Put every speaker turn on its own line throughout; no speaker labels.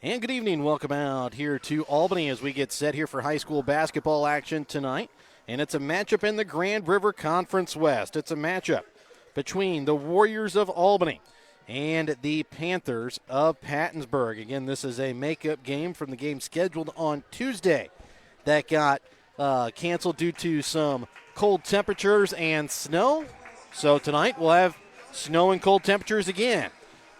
And good evening. Welcome out here to Albany as we get set here for high school basketball action tonight. And it's a matchup in the Grand River Conference West. It's a matchup between the Warriors of Albany and the Panthers of Pattonsburg. Again, this is a makeup game from the game scheduled on Tuesday that got canceled due to some cold temperatures and snow. So tonight we'll have snow and cold temperatures again.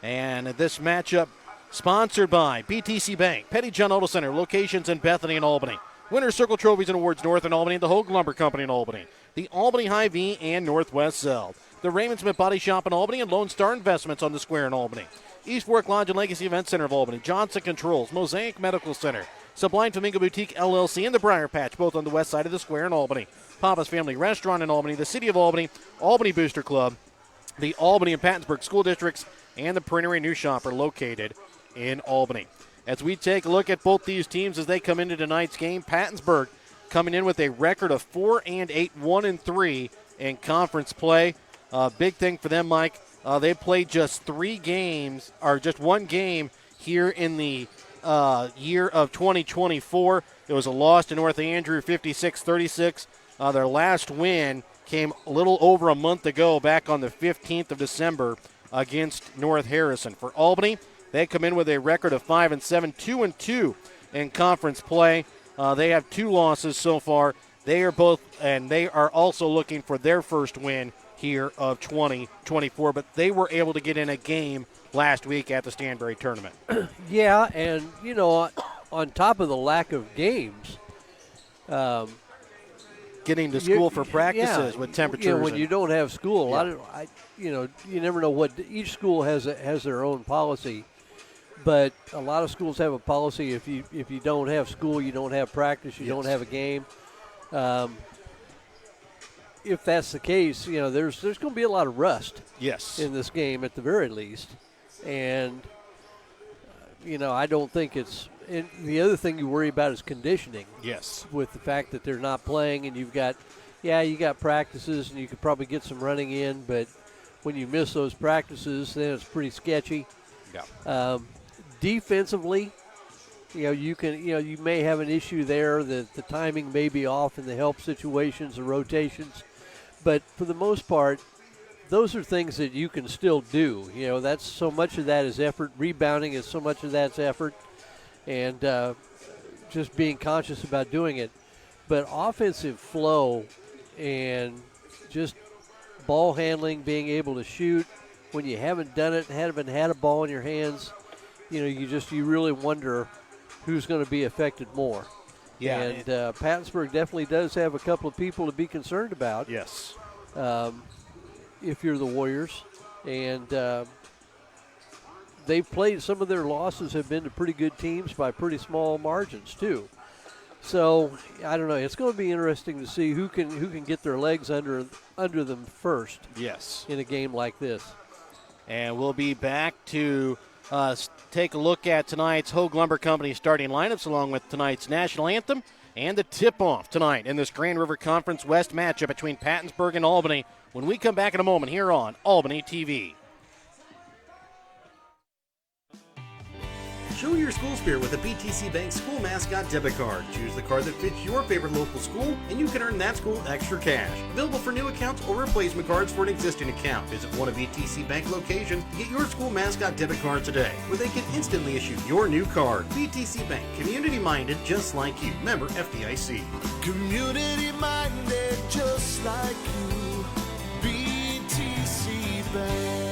And this matchup sponsored by BTC Bank, Petty John Auto Center, locations in Bethany and Albany. Winter Circle Trophies and Awards North in Albany, and the Hogue Lumber Company in Albany. The Albany Hy-Vee and Northwest Cell. The Raymond Smith Body Shop in Albany and Lone Star Investments on the Square in Albany. East Fork Lodge and Legacy Event Center of Albany. Johnson Controls, Mosaic Medical Center. Sublime Flamingo Boutique LLC and the Briar Patch, both on the west side of the Square in Albany. Papa's Family Restaurant in Albany. The City of Albany, Albany Booster Club. The Albany and Pattonsburg School Districts and the Printery New Shop are located in Albany. As we take a look at both these teams as they come into tonight's game, Pattonsburg coming in with a record of 4-8, 1-3 in conference play. Big thing for them, Mike. They played just just one game here in the year of 2024. It was a loss to North Andrew, 56-36. Their last win came a little over a month ago, back on the 15th of December against North Harrison. For Albany, they come in with a record of 5-7, 2-2 in conference play. They have 2 losses so far. They are also looking for their first win here of 2024, but they were able to get in a game last week at the Stanberry tournament.
Yeah, and, on top of the lack of games,
getting to school for practices with temperatures.
When you don't have school, you never know what each school has their own policy. But a lot of schools have a policy: if you don't have school, you don't have practice, you don't have a game. If that's the case, there's going to be a lot of rust.
Yes.
In this game at the very least, and I don't think it's. And the other thing you worry about is conditioning.
Yes.
With the fact that they're not playing, and you got practices, and you could probably get some running in, but when you miss those practices, then it's pretty sketchy.
Yeah.
Defensively, you may have an issue there that the timing may be off in the help situations or rotations, but for the most part, those are things that you can still do. That's so much of that is effort. Rebounding is so much of that's effort, and just being conscious about doing it. But offensive flow and just ball handling, being able to shoot when you haven't done it, haven't had a ball in your hands, you really wonder who's going to be affected more.
Yeah.
And Pattonsburg definitely does have a couple of people to be concerned about.
Yes.
If you're the Warriors. And they've played, some of their losses have been to pretty good teams by pretty small margins too. So, I don't know. It's going to be interesting to see who can get their legs under them first.
Yes.
In a game like this.
And we'll be back to take a look at tonight's Hogue Lumber Company starting lineups, along with tonight's national anthem and the tip-off tonight in this Grand River Conference West matchup between Pattonsburg and Albany when we come back in a moment here on Albany TV.
Show your school spirit with a BTC Bank School Mascot Debit Card. Choose the card that fits your favorite local school, and you can earn that school extra cash. Available for new accounts or replacement cards for an existing account. Visit one of BTC Bank locations to get your school mascot debit card today, where they can instantly issue your new card. BTC Bank, community-minded just like you. Member FDIC.
Community-minded just like you. BTC Bank.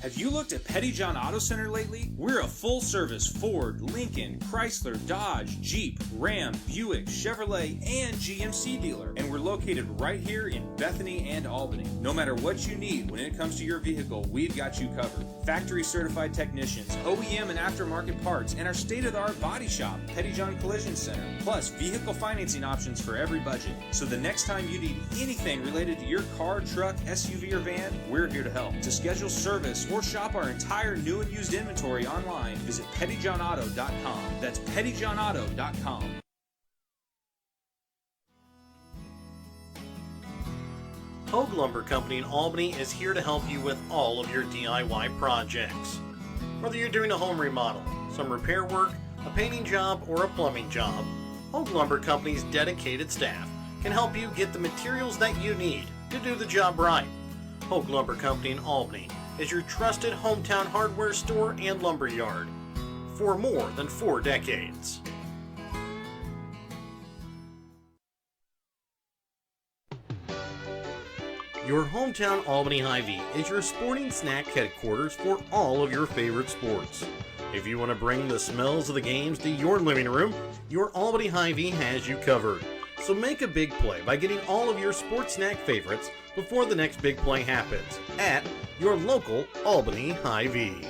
Have you looked at Petty John Auto Center lately? We're a full-service Ford, Lincoln, Chrysler, Dodge, Jeep, Ram, Buick, Chevrolet, and GMC dealer. And we're located right here in Bethany and Albany. No matter what you need when it comes to your vehicle, we've got you covered. Factory-certified technicians, OEM and aftermarket parts, and our state-of-the-art body shop, Petty John Collision Center. Plus, vehicle financing options for every budget. So the next time you need anything related to your car, truck, SUV, or van, we're here to help. To schedule service or shop our entire new and used inventory online, visit pettyjohnauto.com. That's pettyjohnauto.com.
Hogue Lumber Company in Albany is here to help you with all of your DIY projects. Whether you're doing a home remodel, some repair work, a painting job, or a plumbing job, Hogue Lumber Company's dedicated staff can help you get the materials that you need to do the job right. Hogue Lumber Company in Albany is your trusted hometown hardware store and lumber yard for more than 4 decades. Your hometown Albany Hy-Vee is your sporting snack headquarters for all of your favorite sports. If you want to bring the smells of the games to your living room, your Albany Hy-Vee has you covered. So make a big play by getting all of your sports snack favorites before the next big play happens at your local Albany Hy-Vee.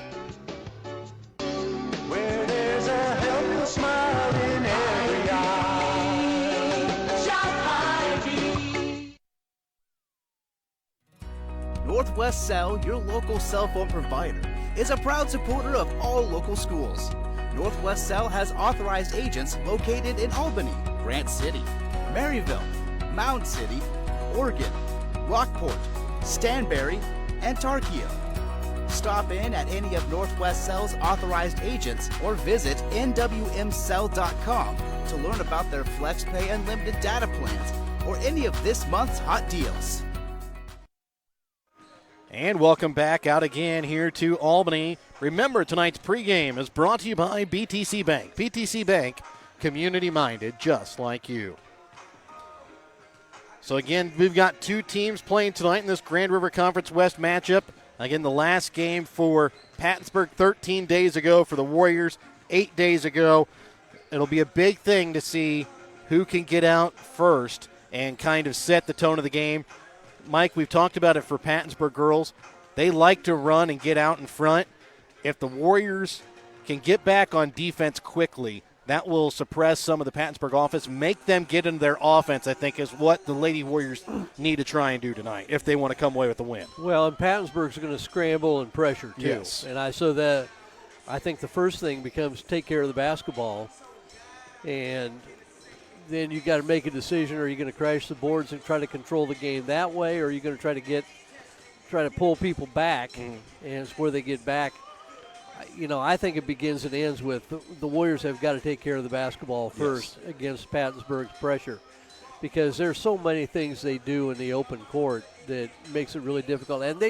Where there's a helpless smile in every eye. Shop Hy-Vee.
Northwest Cell, your local cell phone provider, is a proud supporter of all local schools. Northwest Cell has authorized agents located in Albany, Grant City, Maryville, Mound City, Oregon, Rockport, Stanberry, and Tarkio. Stop in at any of Northwest Cell's authorized agents or visit nwmcell.com to learn about their FlexPay unlimited data plans or any of this month's hot deals.
And welcome back out again here to Albany. Remember, tonight's pregame is brought to you by BTC Bank. BTC Bank, community-minded, just like you. So again, we've got 2 teams playing tonight in this Grand River Conference West matchup. Again, the last game for Pattonsburg 13 days ago, for the Warriors 8 days ago. It'll be a big thing to see who can get out first and kind of set the tone of the game. Mike, we've talked about it for Pattonsburg girls. They like to run and get out in front. If the Warriors can get back on defense quickly, that will suppress some of the Pattonsburg offense, make them get into their offense, I think, is what the Lady Warriors need to try and do tonight if they want to come away with the win.
Well, and Pattonsburg's going to scramble and pressure, too.
Yes.
And I think the first thing becomes take care of the basketball, and then you got to make a decision. Are you going to crash the boards and try to control the game that way, or are you going to try to pull people back, and it's where they get back. You know, I think it begins and ends with the Warriors have got to take care of the basketball first against Pattonsburg's pressure, because there's so many things they do in the open court that makes it really difficult. And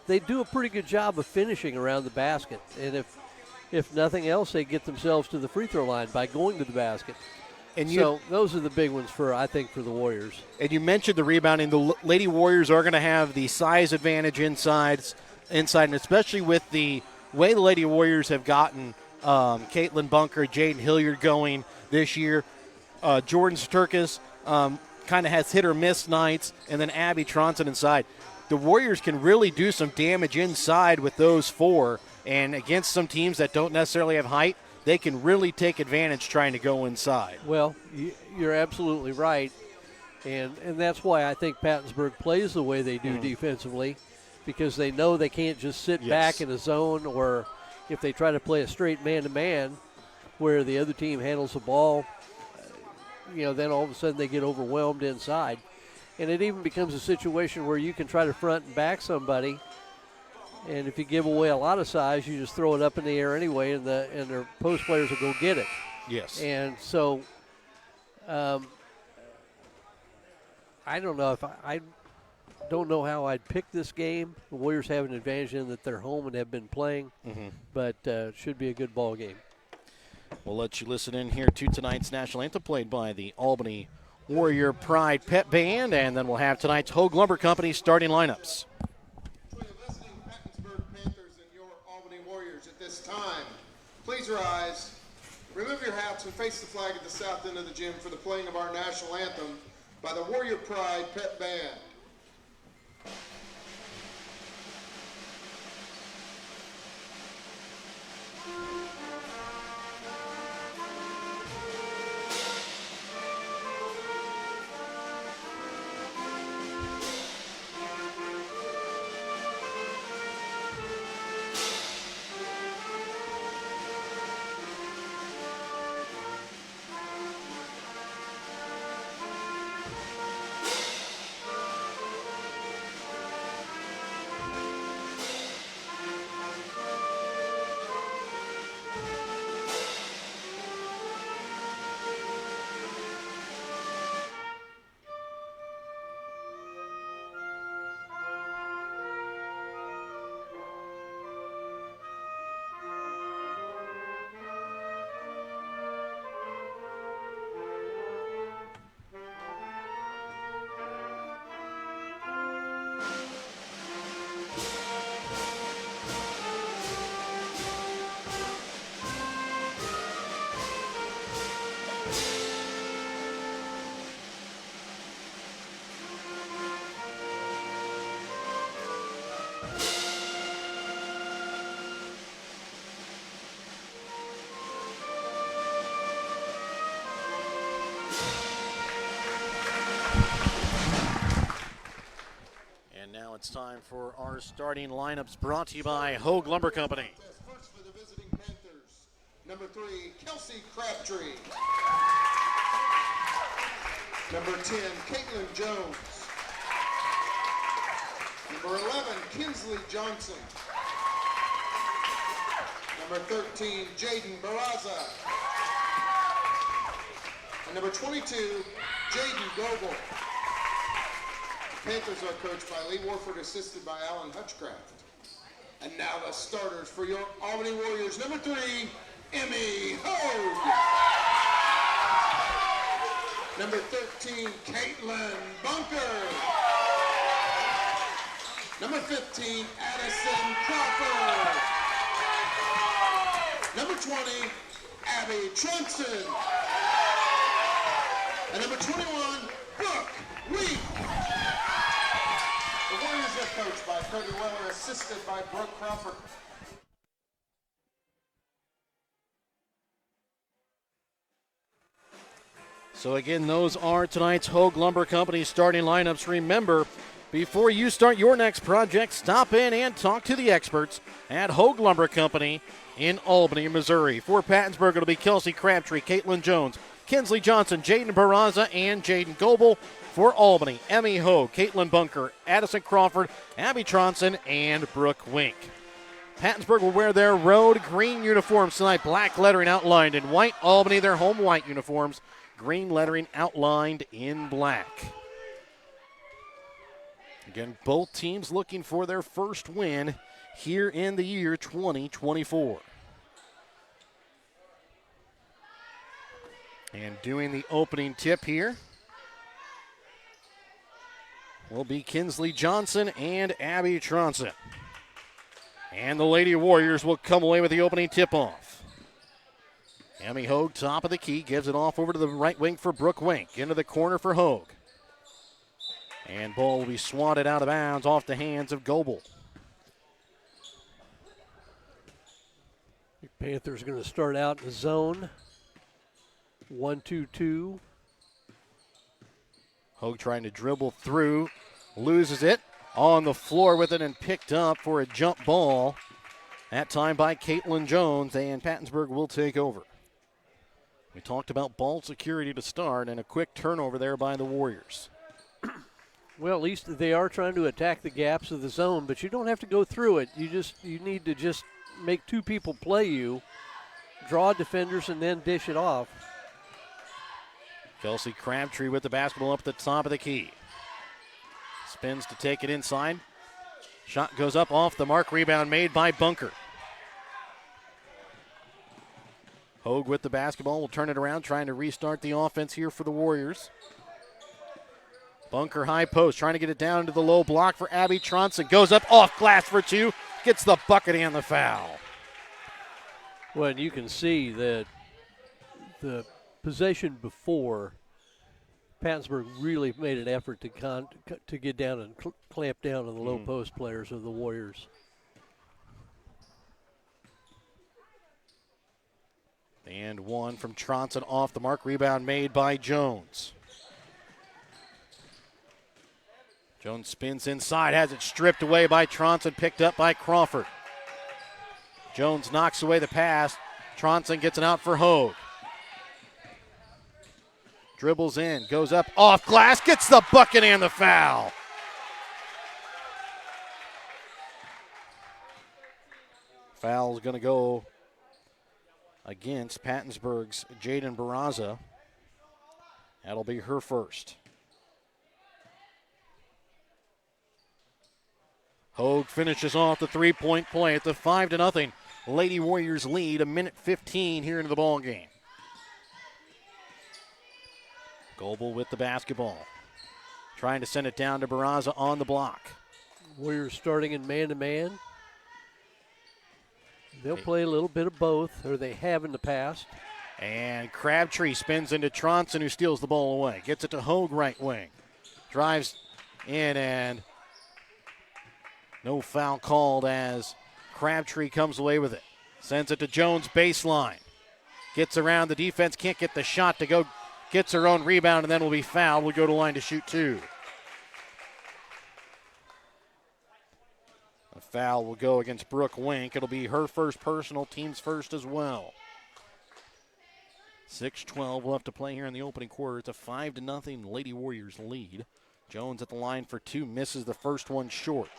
they do a pretty good job of finishing around the basket. And if nothing else, they get themselves to the free throw line by going to the basket. And so those are the big ones for the Warriors. And
you mentioned the rebounding. The Lady Warriors are going to have the size advantage inside, and especially with the way the Lady Warriors have gotten Caitlin Bunker, Jaden Hilliard going this year. Jordan Sturkis kind of has hit or miss nights, and then Abby Tronson inside. The Warriors can really do some damage inside with those 4, and against some teams that don't necessarily have height, they can really take advantage trying to go inside.
Well, you're absolutely right, and that's why I think Pattonsburg plays the way they do defensively, because they know they can't just sit back in a zone, or if they try to play a straight man-to-man where the other team handles the ball, then all of a sudden they get overwhelmed inside. And it even becomes a situation where you can try to front and back somebody, and if you give away a lot of size, you just throw it up in the air anyway, and their post players will go get it.
Yes.
And so I don't know if I don't know how I'd pick this game. The Warriors have an advantage in that they're home and have been playing, but should be a good ball game.
We'll let you listen in here to tonight's national anthem played by the Albany Warrior Pride Pep Band, and then we'll have tonight's Hogue Lumber Company starting lineups.
For the visiting Pattonsburg Panthers and your Albany Warriors at this time, please rise, remove your hats, and face the flag at the south end of the gym for the playing of our national anthem by the Warrior Pride Pep Band.
And now it's time for our starting lineups brought to you by Hogue Lumber Company.
First for the visiting Panthers, number 3, Kelsey Crabtree. Number 10, Caitlin Jones. Number 11, Kinsley Johnson. Number 13, Jaden Barraza. And number 22, Jaden Goebel. The Panthers are coached by Lee Warford, assisted by Alan Hutchcraft. And now the starters for your Albany Warriors. Number 3, Emmy Hogue. Number 13, Caitlin Bunker. Number 15, Addison Crawford. Number 20, Abby Trunson. And number 21, Brooke Week. The Warriors are coached by Cody Weller, assisted by Brooke Crawford.
So again, those are tonight's Hogue Lumber Company starting lineups. Remember, before you start your next project, stop in and talk to the experts at Hogue Lumber Company in Albany, Missouri. For Pattonsburg, it'll be Kelsey Crabtree, Caitlin Jones, Kinsley Johnson, Jaden Barraza, and Jaden Goebel. For Albany, Emmy Hogue, Caitlin Bunker, Addison Crawford, Abby Tronson, and Brooke Wink. Pattonsburg will wear their road green uniforms tonight, black lettering outlined in white. Albany, their home white uniforms, green lettering outlined in black. Again, both teams looking for their first win here in the year 2024. And doing the opening tip here will be Kinsley Johnson and Abby Tronson. And the Lady Warriors will come away with the opening tip-off. Emmy Hogue, top of the key, gives it off over to the right wing for Brooke Wink. Into the corner for Hogue. And ball will be swatted out of bounds off the hands of Goebel.
The Panthers are going to start out in the zone. 1-2-2.
Hogue trying to dribble through, loses it, on the floor with it and picked up for a jump ball. That time by Caitlin Jones, and Pattonsburg will take over. We talked about ball security to start, and a quick turnover there by the Warriors.
Well, at least they are trying to attack the gaps of the zone, but you don't have to go through it. You need to just make two people play you, draw defenders, and then dish it off.
Kelsey Crabtree with the basketball up at the top of the key. Spins to take it inside. Shot goes up off the mark. Rebound made by Bunker. Hogue with the basketball will turn it around, trying to restart the offense here for the Warriors. Bunker high post, trying to get it down to the low block for Abby Tronson. Goes up off glass for two. Gets the bucket and the foul.
Well, and you can see that the possession before, Pattonsburg really made an effort to get down and clamp down on the low post players of the Warriors.
And one from Tronson off the mark. Rebound made by Jones. Jones spins inside, has it stripped away by Tronson, picked up by Crawford. Jones knocks away the pass. Tronson gets it out for Hogue. Dribbles in, goes up, off glass, gets the bucket and the foul. Foul's going to go against Pattonsburg's Jaden Barraza. That'll be her first. Hogue finishes off the three-point play at the 5-0 Lady Warriors lead, 1:15 here into the ball game. Goebel with the basketball. Trying to send it down to Barraza on the block.
Warriors starting in man-to-man. They'll play a little bit of both, or they have in the past.
And Crabtree spins into Tronson, who steals the ball away. Gets it to Hogue, right wing. Drives in, and no foul called as Crabtree comes away with it. Sends it to Jones baseline. Gets around the defense, can't get the shot to go gets her own rebound, and then will be fouled. Will go to line to shoot 2. A foul will go against Brooke Wink. It'll be her first personal, team's first as well. 6:12 left to play here in the opening quarter. It's a 5-0 Lady Warriors lead. Jones at the line for 2, misses the first one short.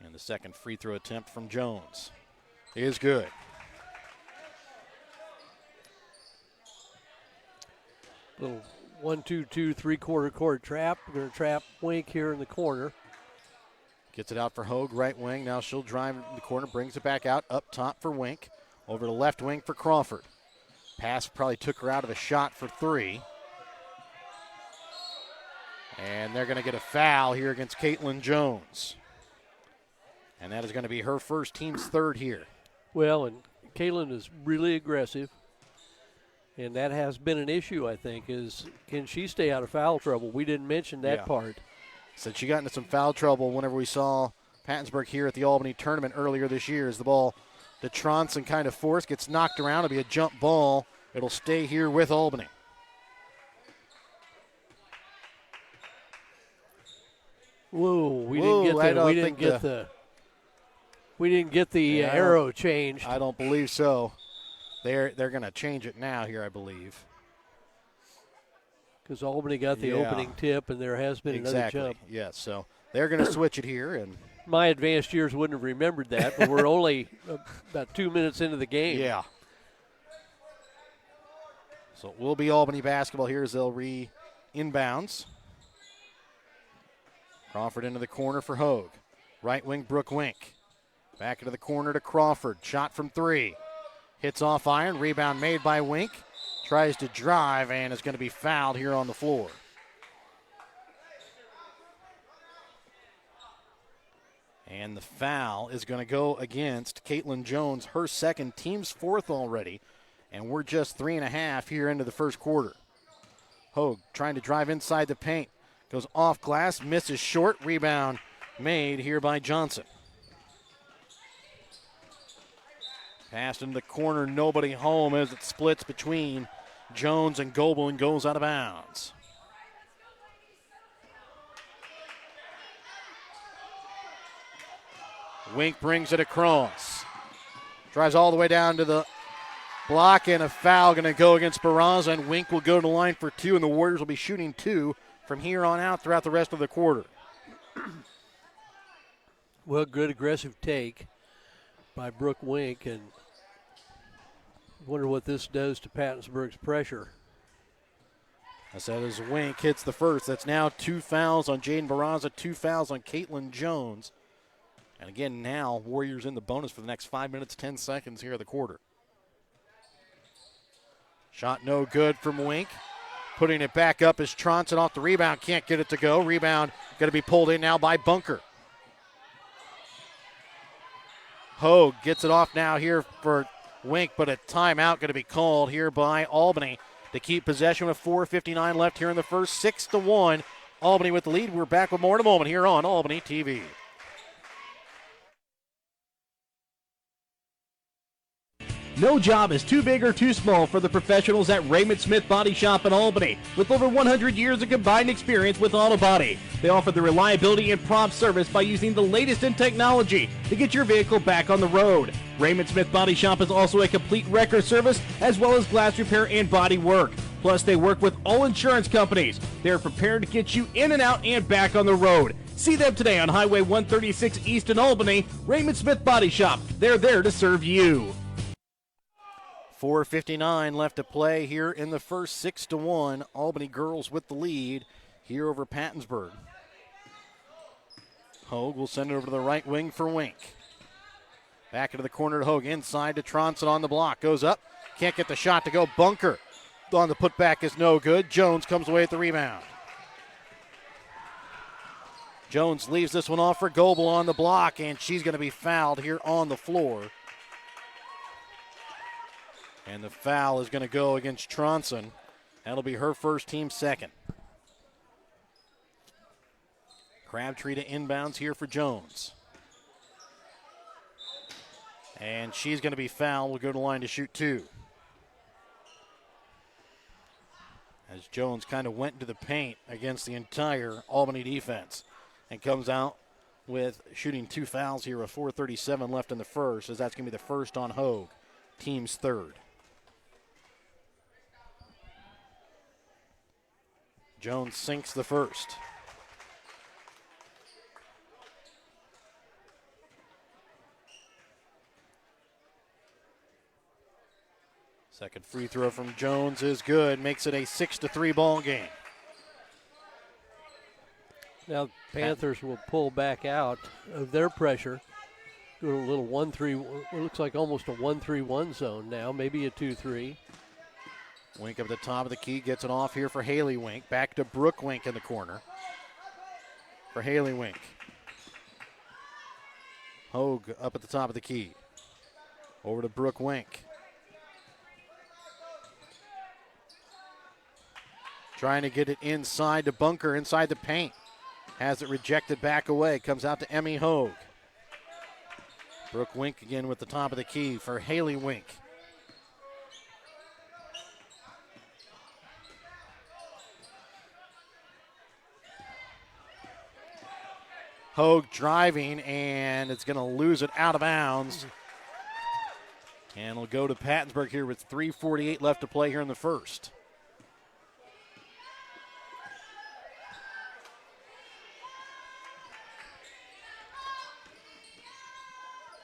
And the second free throw attempt from Jones is good.
Little 1-2-2 3/4 court trap. We're going to trap Wink here in the corner.
Gets it out for Hogue, right wing. Now she'll drive in the corner, brings it back out, up top for Wink. Over to left wing for Crawford. Pass probably took her out of a shot for 3. And they're going to get a foul here against Caitlin Jones. And that is going to be her first, team's third here.
Well, and Caitlin is really aggressive. And that has been an issue, I think, is can she stay out of foul trouble? We didn't mention that part.
Said she got into some foul trouble whenever we saw Pattonsburg here at the Albany tournament earlier this year as the ball to Tronson kind of forced, gets knocked around. It'll be a jump ball. It'll stay here with Albany.
Whoa, we didn't get the arrow changed.
I don't believe so. They're going to change it now here, I believe.
Because Albany got the opening tip, and there has been another jump.
Yes, so they're going to switch it here. And
my advanced years wouldn't have remembered that, but we're only about 2 minutes into the game.
Yeah. So it will be Albany basketball here as they'll inbounds. Crawford into the corner for Hogue. Right wing, Brooke Wink. Back into the corner to Crawford. Shot from 3. Hits off iron. Rebound made by Wink. Tries to drive and is going to be fouled here on the floor. And the foul is going to go against Caitlin Jones, her second, team's fourth already. And we're just 3.5 here into the first quarter. Hogue trying to drive inside the paint. Goes off glass, misses short. Rebound made here by Johnson. Passed into the corner, nobody home as it splits between Jones and Goebel and goes out of bounds. Wink brings it across. Drives all the way down to the block, and a foul going to go against Barraza, and Wink will go to the line for 2, and the Warriors will be shooting 2 from here on out throughout the rest of the quarter.
Well, good aggressive take by Brooke Wink, and wonder what this does to Pattonsburg's pressure.
I said as Wink hits the first. That's now 2 fouls on Jaden Barraza, 2 fouls on Caitlin Jones. And again, now Warriors in the bonus for the next 5 minutes, 10 seconds here of the quarter. Shot no good from Wink. Putting it back up is Tronson off the rebound. Can't get it to go. Rebound going to be pulled in now by Bunker. Hogue gets it off now here for Wink, but a timeout going to be called here by Albany to keep possession with 4:59 left here in the first. 6-1. Albany with the lead. We're back with more in a moment here on Albany TV.
No job is too big or too small for the professionals at Raymond Smith Body Shop in Albany. With over 100 years of combined experience with auto body, they offer the reliability and prompt service by using the latest in technology to get your vehicle back on the road. Raymond Smith Body Shop is also a complete wrecker service as well as glass repair and body work. Plus, they work with all insurance companies. They are prepared to get you in and out and back on the road. See them today on Highway 136 East in Albany. Raymond Smith Body Shop. They're there to serve you.
4:59 left to play here in the first. 6-1. Albany girls with the lead here over Pattonsburg. Hogue will send it over to the right wing for Wink. Back into the corner to Hogue. Inside to Tronson on the block. Goes up. Can't get the shot to go. Bunker on the putback is no good. Jones comes away with the rebound. Jones leaves this one off for Goebel on the block, and she's going to be fouled here on the floor. And the foul is going to go against Tronson. That'll be her first, team second. Crabtree to inbounds here for Jones. And she's going to be fouled. Will go to the line to shoot 2. As Jones kind of went into the paint against the entire Albany defense and comes out with shooting 2 fouls here with 4:37 left in the first, as that's going to be the first on Hogue, team's third. Jones sinks the first. Second free throw from Jones is good, makes it a 6-3 ball game.
Now Panthers will pull back out of their pressure. Go to a little 1-3. It looks like almost a 1-3-1 zone now, maybe a 2-3.
Wink up at the top of the key, gets it off here for Haley Wink. Back to Brooke Wink in the corner for Haley Wink. Hogue up at the top of the key. Over to Brooke Wink. Trying to get it inside to Bunker, inside the paint. Has it rejected back away. Comes out to Emmy Hogue. Brooke Wink again with the top of the key for Haley Wink. Hogue driving, and it's going to lose it out of bounds. And it'll go to Pattonsburg here with 3:48 left to play here in the first.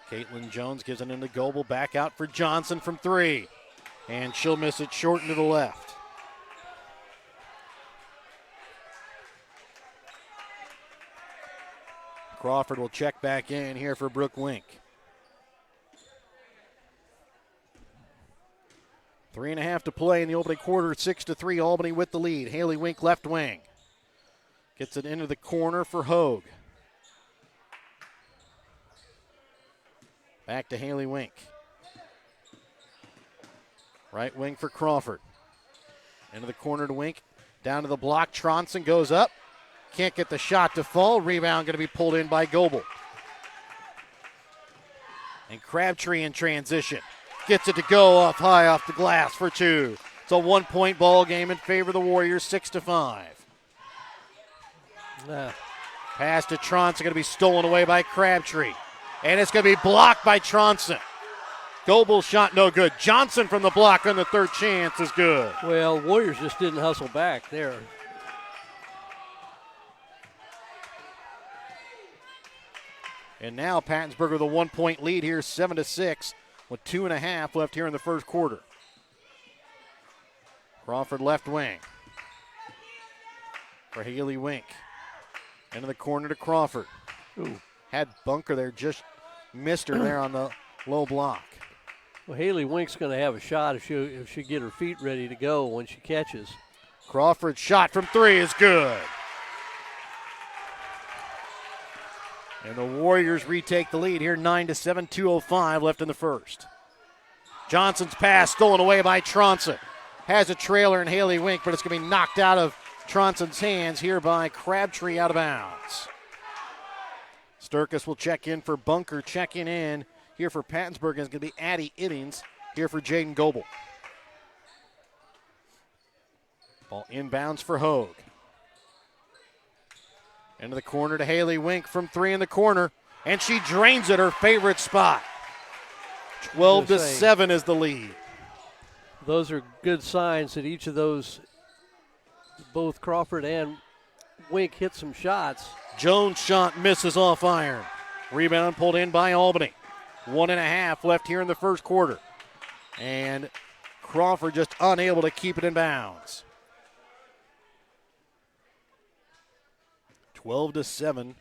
Caitlin Jones gives it into Goebel, back out for Johnson from 3. And she'll miss it short and to the left. Crawford will check back in here for Brooke Wink. 3.5 to play in the opening quarter, 6-3, Albany with the lead. Haley Wink left wing. Gets it into the corner for Hogue. Back to Haley Wink. Right wing for Crawford. Into the corner to Wink. Down to the block. Tronson goes up. Can't get the shot to fall. Rebound going to be pulled in by Goebel. And Crabtree in transition. Gets it to go off high off the glass for 2. It's a 1-point ball game in favor of the Warriors, 6-5. Pass to Tronson going to be stolen away by Crabtree. And it's going to be blocked by Tronson. Goebel's shot no good. Johnson from the block on the third chance is good.
Well, Warriors just didn't hustle back there.
And now Pattonsburg with a 1-point lead here, 7-6, with 2.5 left here in the first quarter. Crawford left wing for Haley Wink. Into the corner to Crawford.
Ooh.
Had Bunker there, just missed her there on the low block.
Well, Haley Wink's going to have a shot if she get her feet ready to go when she catches.
Crawford's shot from 3 is good. And the Warriors retake the lead here, 9-7, 2:05 left in the first. Johnson's pass stolen away by Tronson. Has a trailer in Haley Wink, but it's going to be knocked out of Tronson's hands here by Crabtree out of bounds. Sturkis will check in for Bunker. Checking in here for Pattonsburg is going to be Addie Iddings here for Jaden Goebel. Ball inbounds for Hogue. Into the corner to Haley Wink from 3 in the corner, and she drains it, her favorite spot. 12-7 is the lead.
Those are good signs that each of those, both Crawford and Wink, hit some shots.
Jones' shot misses off iron. Rebound pulled in by Albany. 1.5 left here in the first quarter. And Crawford just unable to keep it in bounds. 12-7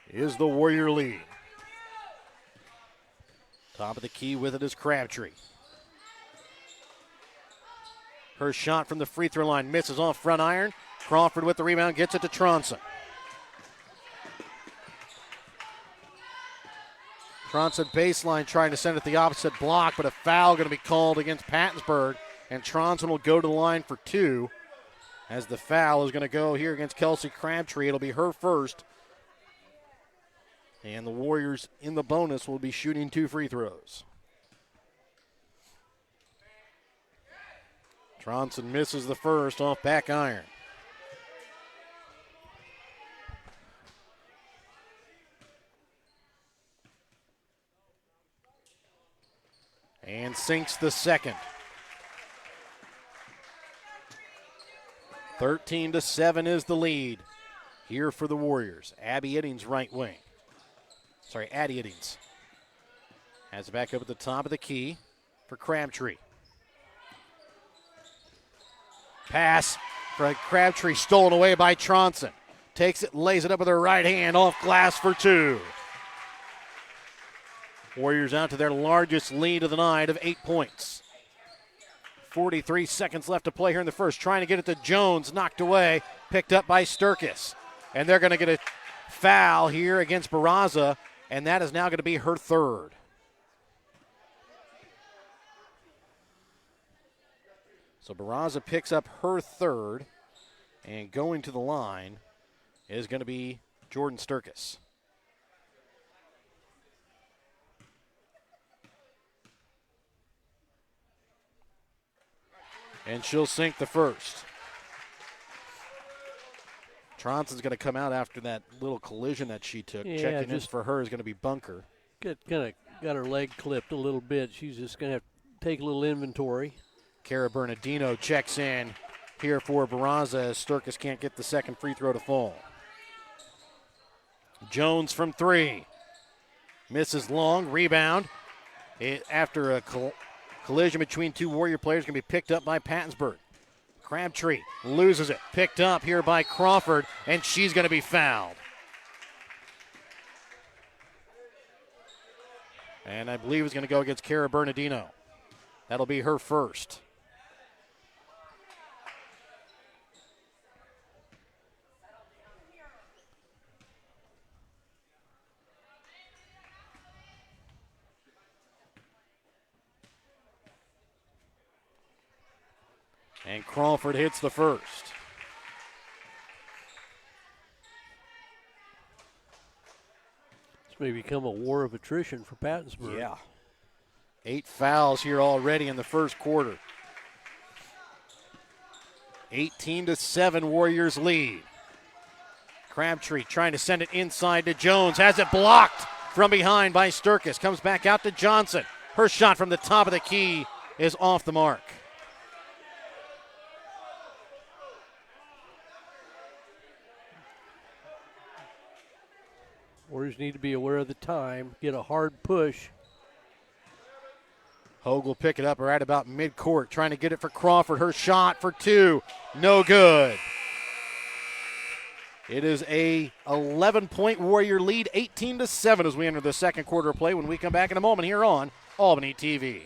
is the Warrior lead. Top of the key with it is Crabtree. Her shot from the free throw line misses off front iron. Crawford with the rebound, gets it to Tronson. Tronson baseline trying to send it the opposite block, but a foul going to be called against Pattonsburg, and Tronson will go to the line for 2. As the foul is going to go here against Kelsey Crabtree. It'll be her first. And the Warriors in the bonus will be shooting 2 free throws. Tronson misses the first off back iron. And sinks the second. 13-7 is the lead here for the Warriors. Abby Iddings, right wing. Sorry, Addie Iddings. Has it back up at the top of the key for Crabtree. Pass for Crabtree, stolen away by Tronson. Takes it, lays it up with her right hand, off glass for 2. Warriors out to their largest lead of the night of 8 points. 43 seconds left to play here in the first. Trying to get it to Jones, knocked away, picked up by Sturkis. And they're going to get a foul here against Barraza, and that is now going to be her third. So Barraza picks up her third, and going to the line is going to be Jordan Sturkis. And she'll sink the first. Tronson's going to come out after that little collision that she took.
Yeah,
Checking in for her is going to be Bunker.
Got her leg clipped a little bit. She's just going to have to take a little inventory.
Cara Bernardino checks in here for Barraza as Sturkis can't get the second free throw to fall. Jones from 3. Misses long. Rebound. After a collision between 2 Warrior players, going to be picked up by Pattonsburg. Crabtree loses it. Picked up here by Crawford, and she's going to be fouled. And I believe it's going to go against Cara Bernardino. That'll be her first. And Crawford hits the first.
This may become a war of attrition for Pattonsburg.
Yeah. 8 fouls here already in the first quarter. 18-7 Warriors lead. Crabtree trying to send it inside to Jones. Has it blocked from behind by Sturkis. Comes back out to Johnson. Her shot from the top of the key is off the mark.
Warriors need to be aware of the time, get a hard push.
Hogue will pick it up right about midcourt, trying to get it for Crawford. Her shot for 2, no good. It is a 11-point Warrior lead, 18-7 as we enter the second quarter of play when we come back in a moment here on Albany TV.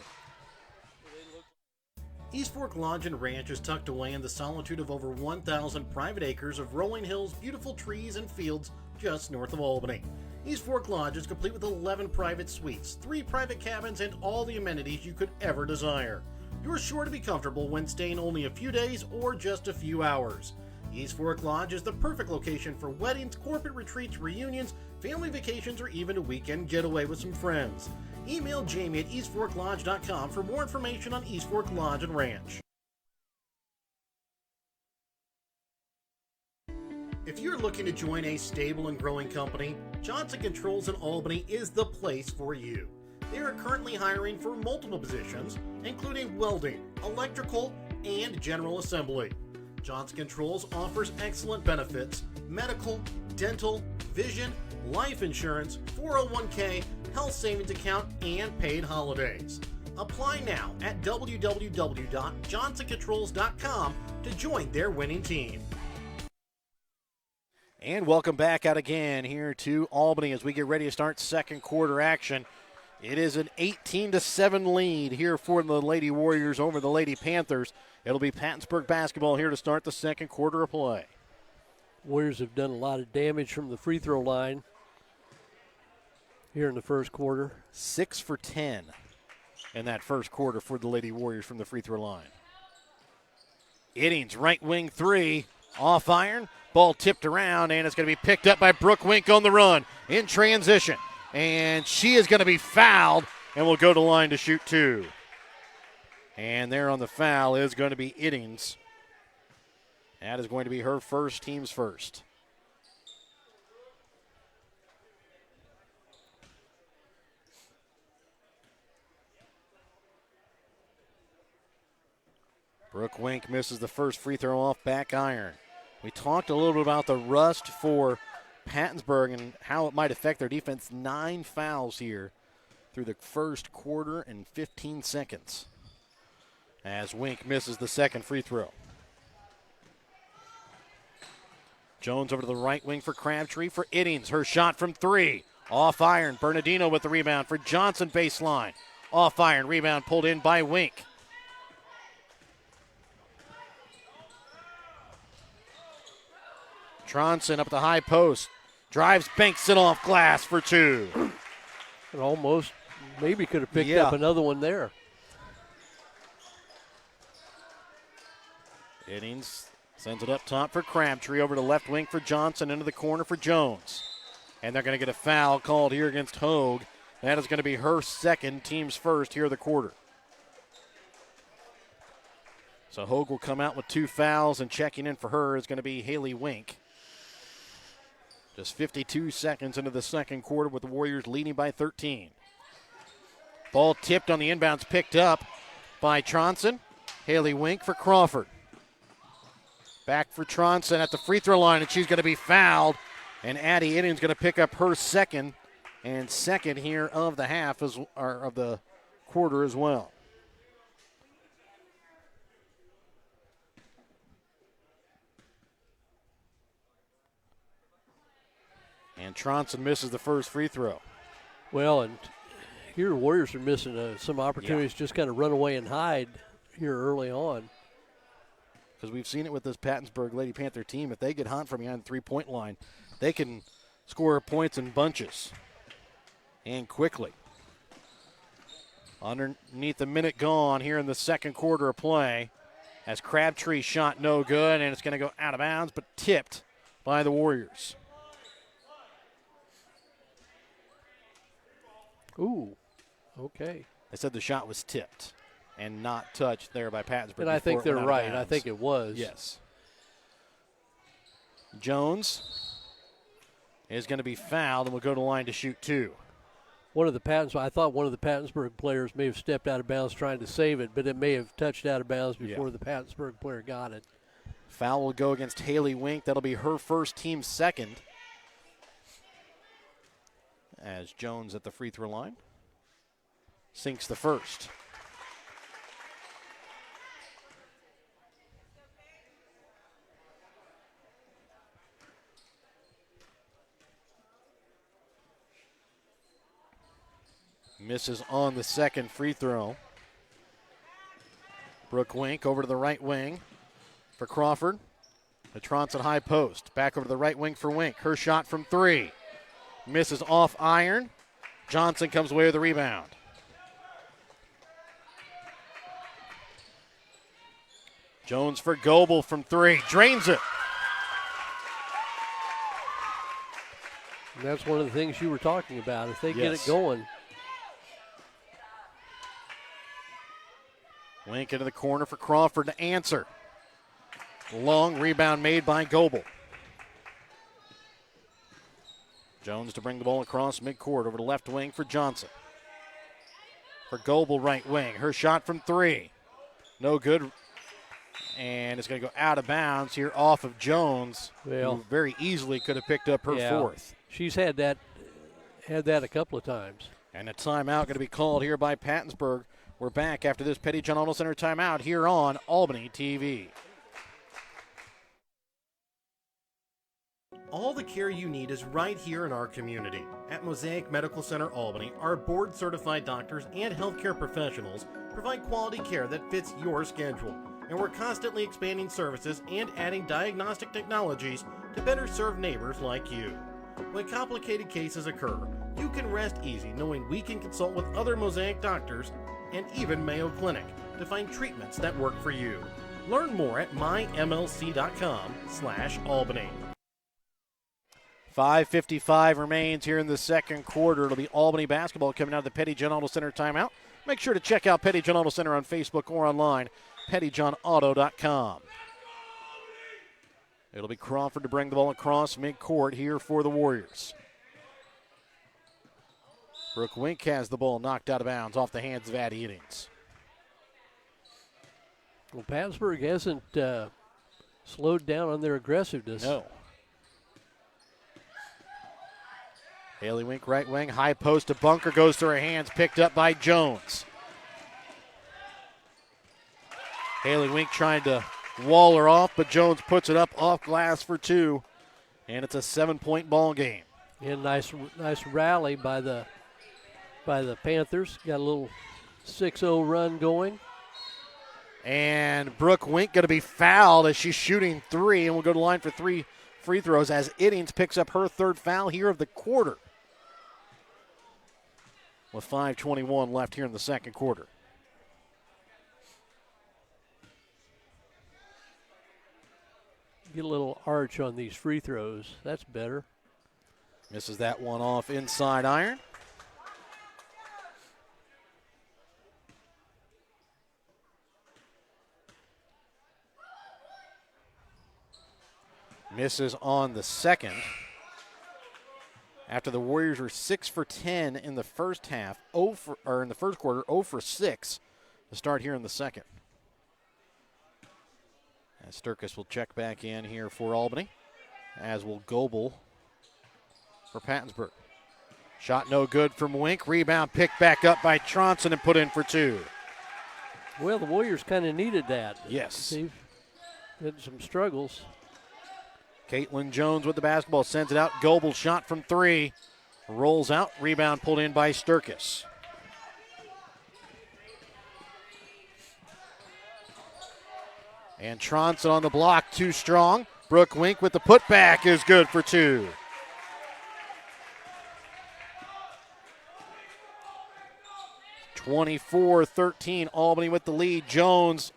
East Fork Lodge and Ranch is tucked away in the solitude of over 1,000 private acres of rolling hills, beautiful trees, and fields just north of Albany. East Fork Lodge is complete with 11 private suites, 3 private cabins, and all the amenities you could ever desire. You're sure to be comfortable when staying only a few days or just a few hours. East Fork Lodge is the perfect location for weddings, corporate retreats, reunions, family vacations, or even a weekend getaway with some friends. Email Jamie at eastforklodge.com for more information on East Fork Lodge and Ranch. If you're looking to join a stable and growing company, Johnson Controls in Albany is the place for you. They are currently hiring for multiple positions, including welding, electrical, and general assembly. Johnson Controls offers excellent benefits: medical, dental, vision, life insurance, 401k, health savings account, and paid holidays. Apply now at www.johnsoncontrols.com to join their winning team.
And welcome back out again here to Albany as we get ready to start second quarter action. It is an 18-7 lead here for the Lady Warriors over the Lady Panthers. It'll be Pattonsburg basketball here to start the second quarter of play.
Warriors have done a lot of damage from the free throw line here in the first quarter.
6 for 10 in that first quarter for the Lady Warriors from the free throw line. Iddings, right wing 3, off iron, Ball tipped around, and it's going to be picked up by Brooke Wink on the run in transition. And she is going to be fouled and will go to line to shoot 2. And there on the foul is going to be Iddings. That is going to be her first, team's first. Brooke Wink misses the first free throw off back iron. We talked a little bit about the rust for Pattonsburg and how it might affect their defense. 9 fouls here through the first quarter and 15 seconds as Wink misses the second free throw. Jones over to the right wing for Crabtree for Iddings. Her shot from 3. Off iron. Bernardino with the rebound for Johnson baseline. Off iron. Rebound pulled in by Wink. Tronson up the high post. Drives, banks it off glass for 2.
It almost maybe could have picked up another one there.
Iddings sends it up top for Crabtree, over to left wing for Johnson, into the corner for Jones. And they're going to get a foul called here against Hogue. That is going to be her second, team's first here of the quarter. So Hogue will come out with 2 fouls, and checking in for her is going to be Haley Wink. Just 52 seconds into the second quarter with the Warriors leading by 13. Ball tipped on the inbounds, picked up by Tronson. Haley Wink for Crawford. Back for Tronson at the free throw line, and she's going to be fouled. And Addie Iddings going to pick up her second here of the half, or of the quarter as well. And Tronson misses the first free throw.
Well, and here the Warriors are missing some opportunities to just kind of run away and hide here early on.
Because we've seen it with this Pattonsburg Lady Panther team. If they get hot from behind the three-point line, they can score points in bunches and quickly. Underneath the minute gone here in the second quarter of play, as Crabtree shot no good, and it's going to go out of bounds, but tipped by the Warriors.
Ooh, okay.
They said the shot was tipped and not touched there by Pattonsburg.
And I think they're right. I think it was.
Yes. Jones is going to be fouled and will go to the line to shoot 2.
I thought one of the Pattonsburg players may have stepped out of bounds trying to save it, but it may have touched out of bounds before the Pattonsburg player got it.
Foul will go against Haley Wink. That'll be her first, team second. As Jones at the free throw line sinks the first. Misses on the second free throw. Brooke Wink over to the right wing for Crawford. The Tronson high post. Back over to the right wing for Wink. Her shot from 3. Misses off iron. Johnson comes away with the rebound. Jones for Goebel from 3. Drains it.
And that's one of the things you were talking about. If they get it going.
Wink into the corner for Crawford to answer. Long rebound made by Goebel. Jones to bring the ball across midcourt over to left wing for Johnson. For Goebel, right wing. Her shot from 3. No good. And it's going to go out of bounds here off of Jones, who very easily could have picked up her fourth.
She's had that a couple of times.
And a timeout going to be called here by Pattonsburg. We're back after this Petty John Auto Center timeout here on Albany TV.
All the care you need is right here in our community. At Mosaic Medical Center Albany, our board-certified doctors and healthcare professionals provide quality care that fits your schedule. And we're constantly expanding services and adding diagnostic technologies to better serve neighbors like you. When complicated cases occur, you can rest easy knowing we can consult with other Mosaic doctors and even Mayo Clinic to find treatments that work for you.
Learn more at mymlc.com/Albany. 5:55 remains here in the second quarter. It'll be Albany basketball coming out of the Petty John Auto Center timeout. Make sure to check out Petty John Auto Center on Facebook or online, pettyjohnauto.com. It'll be Crawford to bring the ball across midcourt here for the Warriors. Brooke Wink has the ball knocked out of bounds off the hands of Addie Eddings.
Well, Pattonsburg hasn't slowed down on their aggressiveness.
No. Haley Wink, right wing, high post to Bunker, goes through her hands, picked up by Jones. Haley Wink trying to wall her off, but Jones puts it up off glass for two, and it's a 7-point ball game.
And nice rally by the Panthers. Got a little 6-0 run going.
And Brooke Wink going to be fouled as she's shooting three, and will go to the line for 3 free throws as Eddings picks up her third foul here of the quarter. With 5:21 left here in the second quarter.
Get a little arch on these free throws. That's better.
Misses that one off inside iron. Misses on the second. After the Warriors were 6 for 10 in the first half, in the first quarter, 0 for 6 to start here in the second. As Sturkis will check back in here for Albany, as will Goebel for Pattonsburg. Shot no good from Wink. Rebound picked back up by Tronson and put in for 2.
Well, the Warriors kind of needed that.
Yes.
They've had some struggles.
Caitlin Jones with the basketball, sends it out. Goebel shot from 3. Rolls out. Rebound pulled in by Sturkis. And Tronson on the block, too strong. Brooke Wink with the putback is good for 2. (24-13) Albany with the lead. Jones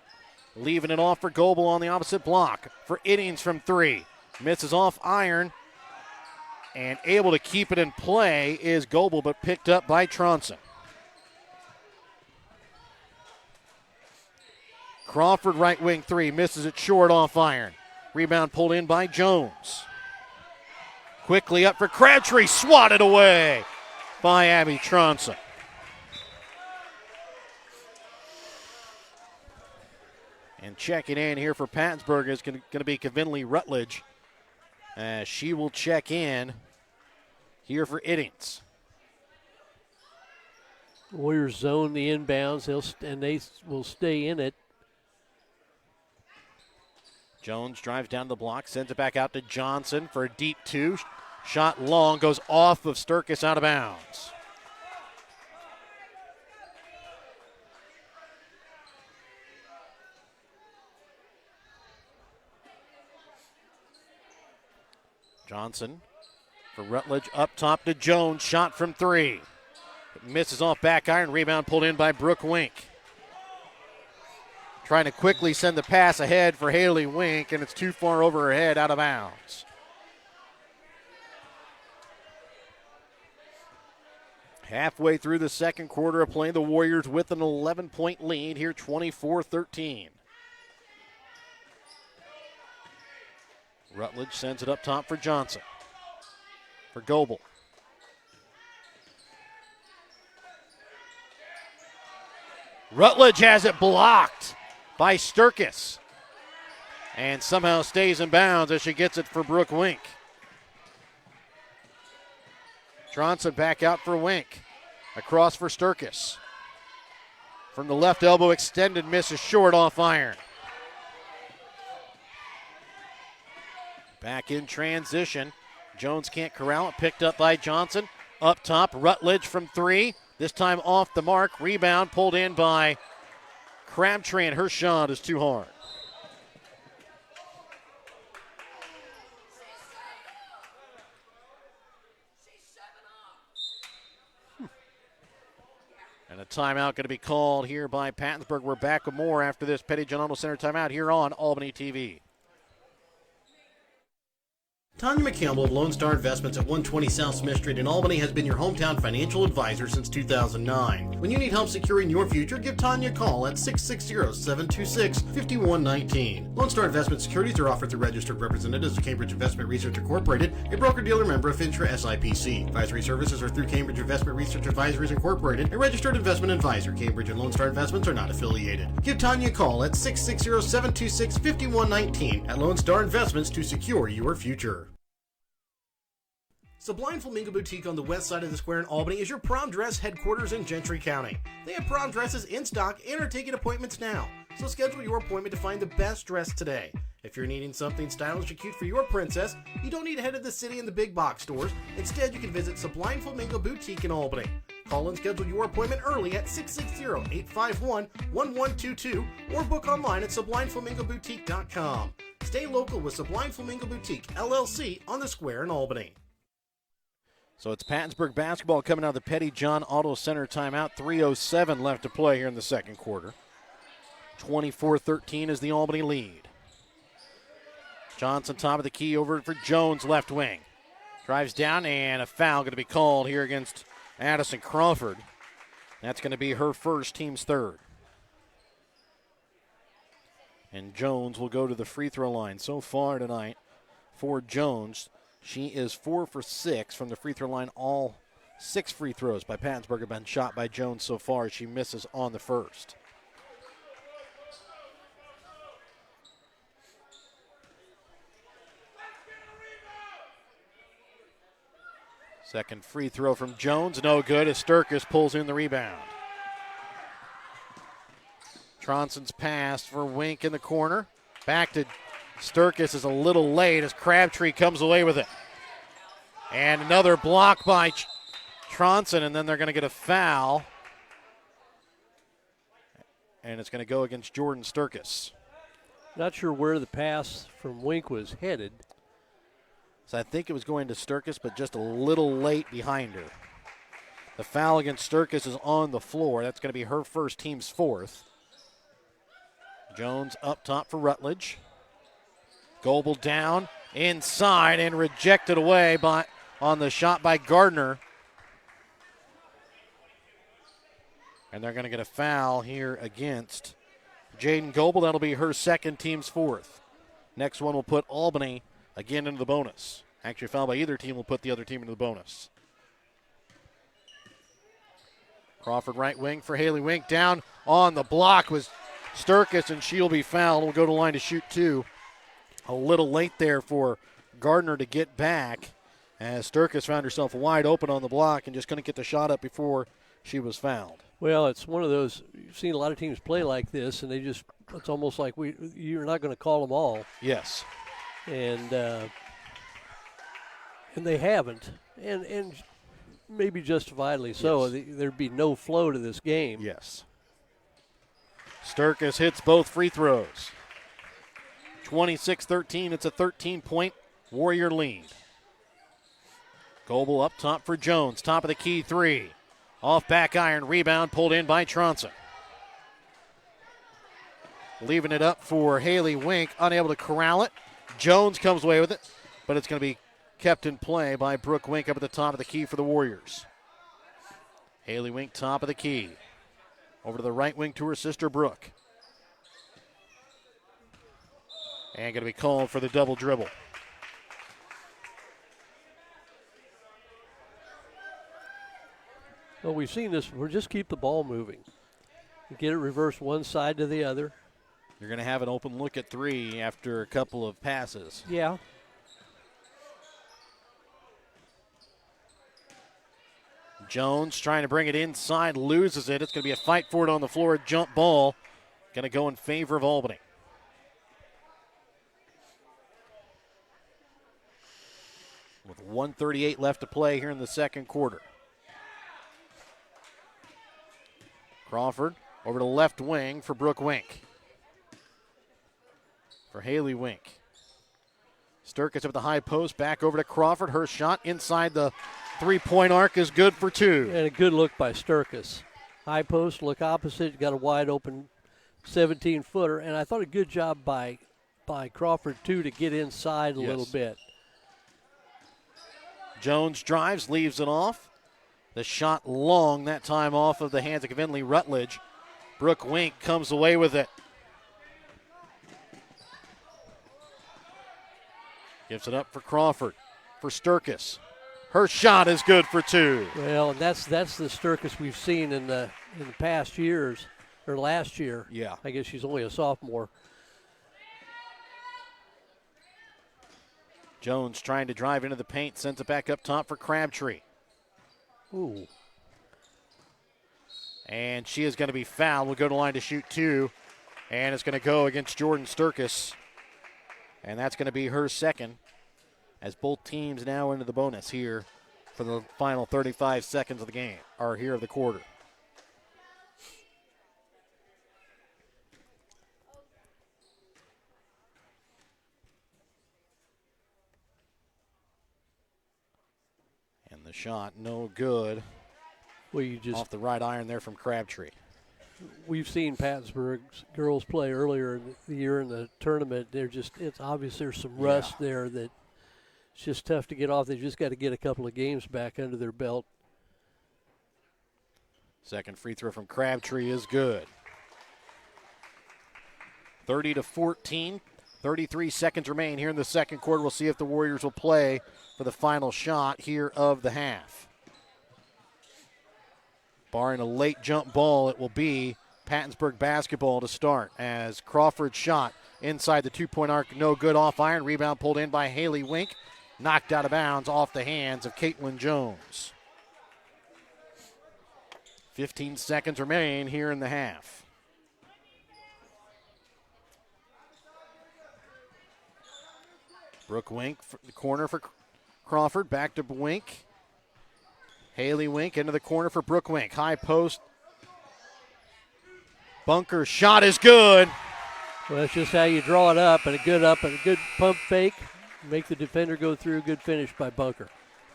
leaving it off for Goebel on the opposite block. For Eddings from 3. Misses off iron. And able to keep it in play is Goebel, but picked up by Tronson. Crawford, right wing 3, misses it short off iron. Rebound pulled in by Jones. Quickly up for Crabtree, swatted away by Abby Tronson. And checking in here for Pattonsburg is going to be Kavinley Rutledge. She will check in here for Eddings.
Warriors zone the inbounds, and they will stay in it.
Jones drives down the block, sends it back out to Johnson for a deep 2. Shot long, goes off of Sturkis, out of bounds. Johnson for Rutledge, up top to Jones, shot from 3. It misses off back iron, rebound pulled in by Brooke Wink. Trying to quickly send the pass ahead for Haley Wink, and it's too far over her head, out of bounds. Halfway through the second quarter of play, the Warriors with an 11-point lead here, 24-13. Rutledge sends it up top for Johnson. For Goebel. Rutledge has it blocked by Sturkis. And somehow stays in bounds as she gets it for Brooke Wink. Tronson back out for Wink. Across for Sturkis. From the left elbow extended, misses short off iron. Back in transition. Jones can't corral it. Picked up by Johnson. Up top, Rutledge from 3. This time off the mark. Rebound pulled in by Crabtree, and her shot is too hard. And a timeout going to be called here by Pattonsburg. We're back with more after this Petty John Auto Center timeout here on Albany TV.
Tanya McCampbell of Lone Star Investments at 120 South Smith Street in Albany has been your hometown financial advisor since 2009. When you need help securing your future, give Tanya a call at 660-726-5119. Lone Star Investment securities are offered through registered representatives of Cambridge Investment Research Incorporated, a broker-dealer member of FINTRA SIPC. Advisory services are through Cambridge Investment Research Advisories Incorporated, a registered investment advisor. Cambridge and Lone Star Investments are not affiliated. Give Tanya a call at 660-726-5119 at Lone Star Investments to secure your future. Sublime Flamingo Boutique on the west side of the square in Albany is your prom dress headquarters in Gentry County. They have prom dresses in stock and are taking appointments now. So schedule your appointment to find the best dress today. If you're needing something stylish and cute for your princess, you don't need to head to the city and the big box stores. Instead, you can visit Sublime Flamingo Boutique in Albany. Call and schedule your appointment early at 660-851-1122 or book online at sublimeflamingoboutique.com. Stay local with Sublime Flamingo Boutique, LLC, on the square in Albany.
So it's Pattonsburg basketball coming out of the Petty John Auto Center timeout. 3:07 left to play here in the second quarter. 24-13 is the Albany lead. Johnson top of the key over for Jones, left wing. Drives down, and a foul going to be called here against Addison Crawford. That's going to be her first, team's third. And Jones will go to the free throw line. So far tonight for Jones, she is 4 for 6 from the free throw line. All 6 free throws by Pattonsburg have been shot by Jones so far. She misses on the first. Second free throw from Jones, no good as Sturkis pulls in the rebound. Tronson's pass for Wink in the corner. Back to Sturkis is a little late as Crabtree comes away with it. And another block by Tronson, and then they're going to get a foul. And it's going to go against Jordan Sturkis.
Not sure where the pass from Wink was headed.
So I think it was going to Sturkis, but just a little late behind her. The foul against Sturkis is on the floor. That's going to be her first, team's fourth. Jones up top for Rutledge. Goebel down inside and rejected away on the shot by Gardner. And they're going to get a foul here against Jaden Goebel. That'll be her second, team's fourth. Next one will put Albany again into the bonus. Actually, a foul by either team will put the other team into the bonus. Crawford right wing for Haley Wink. Down on the block was Sturkis, and she'll be fouled. Will go to line to shoot two. A little late there for Gardner to get back as Sturkis found herself wide open on the block and just couldn't get the shot up before she was fouled.
Well, it's one of those, you've seen a lot of teams play like this, and it's almost like you're not going to call them all.
Yes.
And they haven't, and maybe justifiably so.
Yes.
There'd be no flow to this game.
Yes. Sturkis hits both free throws. 26-13. It's a 13-point Warrior lead. Goebel up top for Jones. Top of the key three. Off back iron. Rebound pulled in by Tronson. Leaving it up for Haley Wink. Unable to corral it. Jones comes away with it, but it's going to be kept in play by Brooke Wink up at the top of the key for the Warriors. Haley Wink, top of the key. Over to the right wing to her sister Brooke. And going to be called for the double dribble.
Well, we've seen this before. Just keep the ball moving. Get it reversed one side to the other.
You're going to have an open look at three after a couple of passes.
Yeah.
Jones trying to bring it inside, loses it. It's going to be a fight for it on the floor. Jump ball. Going to go in favor of Albany. With 1:38 left to play here in the second quarter. Crawford over to left wing for Brooke Wink. For Haley Wink. Sturkis up at the high post, back over to Crawford. Her shot inside the three-point arc is good for two.
And a good look by Sturkis. High post, look opposite, got a wide open 17-footer, and I thought a good job by Crawford, too, to get inside a little bit.
Jones drives, leaves it off. The shot long, that time off of the hands of Vinley Rutledge. Brooke Wink comes away with it. Gives it up for Crawford, for Sturkis. Her shot is good for two.
Well, and that's the Sturkis we've seen in the past years, or last year.
Yeah.
I guess she's only a sophomore.
Jones trying to drive into the paint, sends it back up top for Crabtree.
Ooh.
And she is going to be fouled. We'll go to line to shoot two. And it's going to go against Jordan Sturkis. And that's going to be her second, as both teams now into the bonus here for the final 35 seconds of the game, or here of the quarter. And the shot, no good.
Well, you just
off the right iron there from Crabtree.
We've seen Pattonsburg's girls play earlier in the year in the tournament. It's obvious there's some rust there that it's just tough to get off. They just got to get a couple of games back under their belt.
Second free throw from Crabtree is good. 30-14, 33 seconds remain here in the second quarter. We'll see if the Warriors will play for the final shot here of the half. Barring a late jump ball, it will be Pattonsburg basketball to start, as Crawford's shot inside the two-point arc, no good, off iron. Rebound pulled in by Haley Wink. Knocked out of bounds off the hands of Caitlin Jones. 15 seconds remain here in the half. Brooke Wink, the corner for Crawford, back to Wink. Haley Wink into the corner for Brooke Wink. High post. Bunker shot is good.
Well, that's just how you draw it up, and a good pump fake. Make the defender go through. Good finish by Bunker.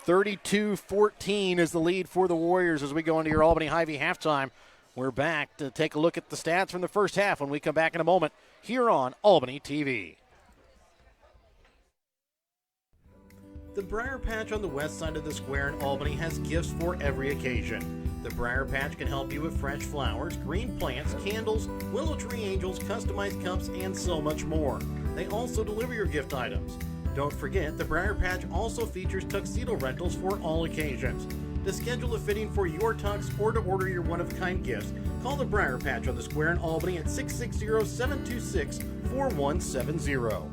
32-14 is the lead for the Warriors as we go into your Albany Hy-Vee halftime. We're back to take a look at the stats from the first half when we come back in a moment here on Albany TV.
The Briar Patch on the west side of the square in Albany has gifts for every occasion. The Briar Patch can help you with fresh flowers, green plants, candles, willow tree angels, customized cups, and so much more. They also deliver your gift items. Don't forget, the Briar Patch also features tuxedo rentals for all occasions. To schedule a fitting for your tux or to order your one-of-a-kind gifts, call the Briar Patch on the square in Albany at 660-726-4170.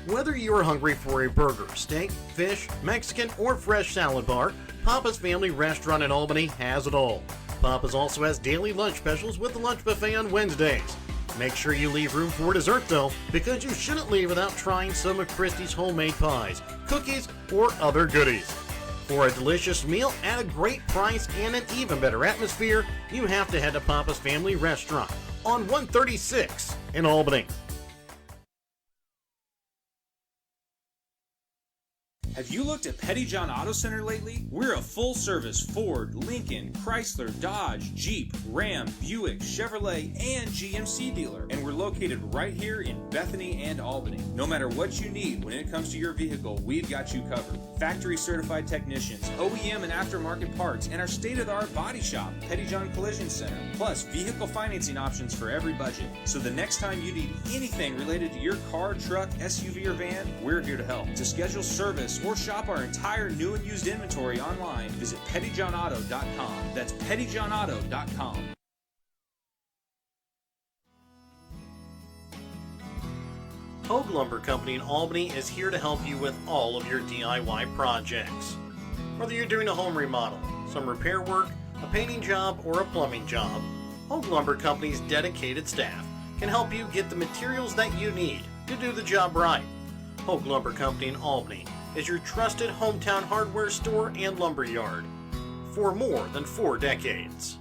Whether you're hungry for a burger, steak, fish, Mexican, or fresh salad bar, Papa's Family Restaurant in Albany has it all. Papa's also has daily lunch specials with the lunch buffet on Wednesdays. Make sure you leave room for dessert though, because you shouldn't leave without trying some of Christy's homemade pies, cookies, or other goodies. For a delicious meal at a great price and an even better atmosphere, you have to head to Papa's Family Restaurant on 136 in Albany.
Have you looked at Pettyjohn Auto Center lately? We're a full-service Ford, Lincoln, Chrysler, Dodge, Jeep, Ram, Buick, Chevrolet, and GMC dealer. And we're located right here in Bethany and Albany. No matter what you need when it comes to your vehicle, we've got you covered. Factory-certified technicians, OEM and aftermarket parts, and our state-of-the-art body shop, Pettyjohn Collision Center. Plus, vehicle financing options for every budget. So the next time you need anything related to your car, truck, SUV, or van, we're here to help. To schedule service or shop our entire new and used inventory online, visit pettyjohnauto.com. That's pettyjohnauto.com.
Hogue Lumber Company in Albany is here to help you with all of your DIY projects. Whether you're doing a home remodel, some repair work, a painting job, or a plumbing job, Hogue Lumber Company's dedicated staff can help you get the materials that you need to do the job right. Hogue Lumber Company in Albany is your trusted hometown hardware store and lumber yard for more than 4 decades.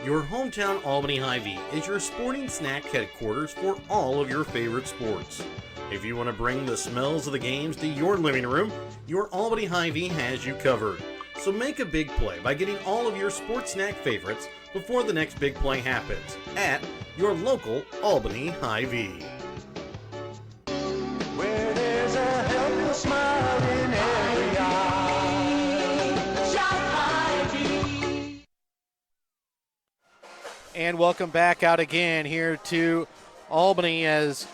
Your hometown Albany Hy-Vee is your sporting snack headquarters for all of your favorite sports. If you want to bring the smells of the games to your living room, your Albany Hy-Vee has you covered. So make a big play by getting all of your sports snack favorites before the next big play happens at your local Albany Hy-Vee.
Where there's a helpful smile in every eye. Shop Hy-Vee.
And welcome back out again here to Albany as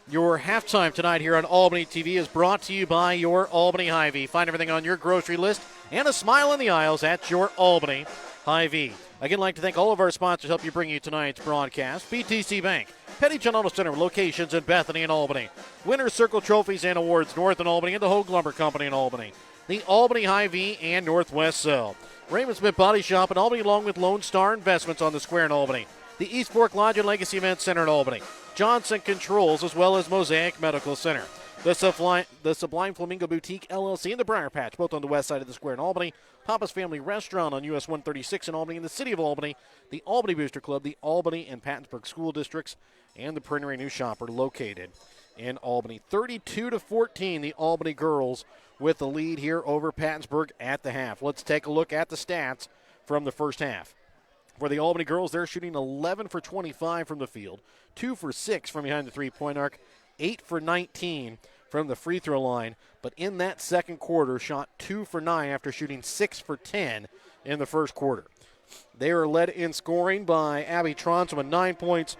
your halftime tonight here on Albany TV is brought to you by your Albany Hy-Vee. Find everything on your grocery list and a smile in the aisles at your Albany Hy-Vee. Again, I'd like to thank all of our sponsors help you bring you tonight's broadcast. BTC Bank, Petty John Auto Center locations in Bethany and Albany. Winner's Circle Trophies and Awards North in Albany and the Hogue Lumber Company in Albany. The Albany Hy-Vee and Northwest Cell. Raymond Smith Body Shop in Albany along with Lone Star Investments on the Square in Albany. The East Fork Lodge and Legacy Event Center in Albany. Johnson Controls as well as Mosaic Medical Center. The Sublime Flamingo Boutique LLC and the Briar Patch, both on the west side of the Square in Albany. Papa's Family Restaurant on US 136 in Albany. In the city of Albany, the Albany Booster Club, the Albany and Pattonsburg School Districts, and the Prairie New Shopper located in Albany. 32-14, the Albany girls with the lead here over Pattonsburg at the half. Let's take a look at the stats from the first half. For the Albany girls, they're shooting 11 for 25 from the field, 2 for 6 from behind the three-point arc, 8 for 19 from the free throw line. But in that second quarter, shot 2 for 9 after shooting 6 for 10 in the first quarter. They are led in scoring by Abby Tronson with 9 points,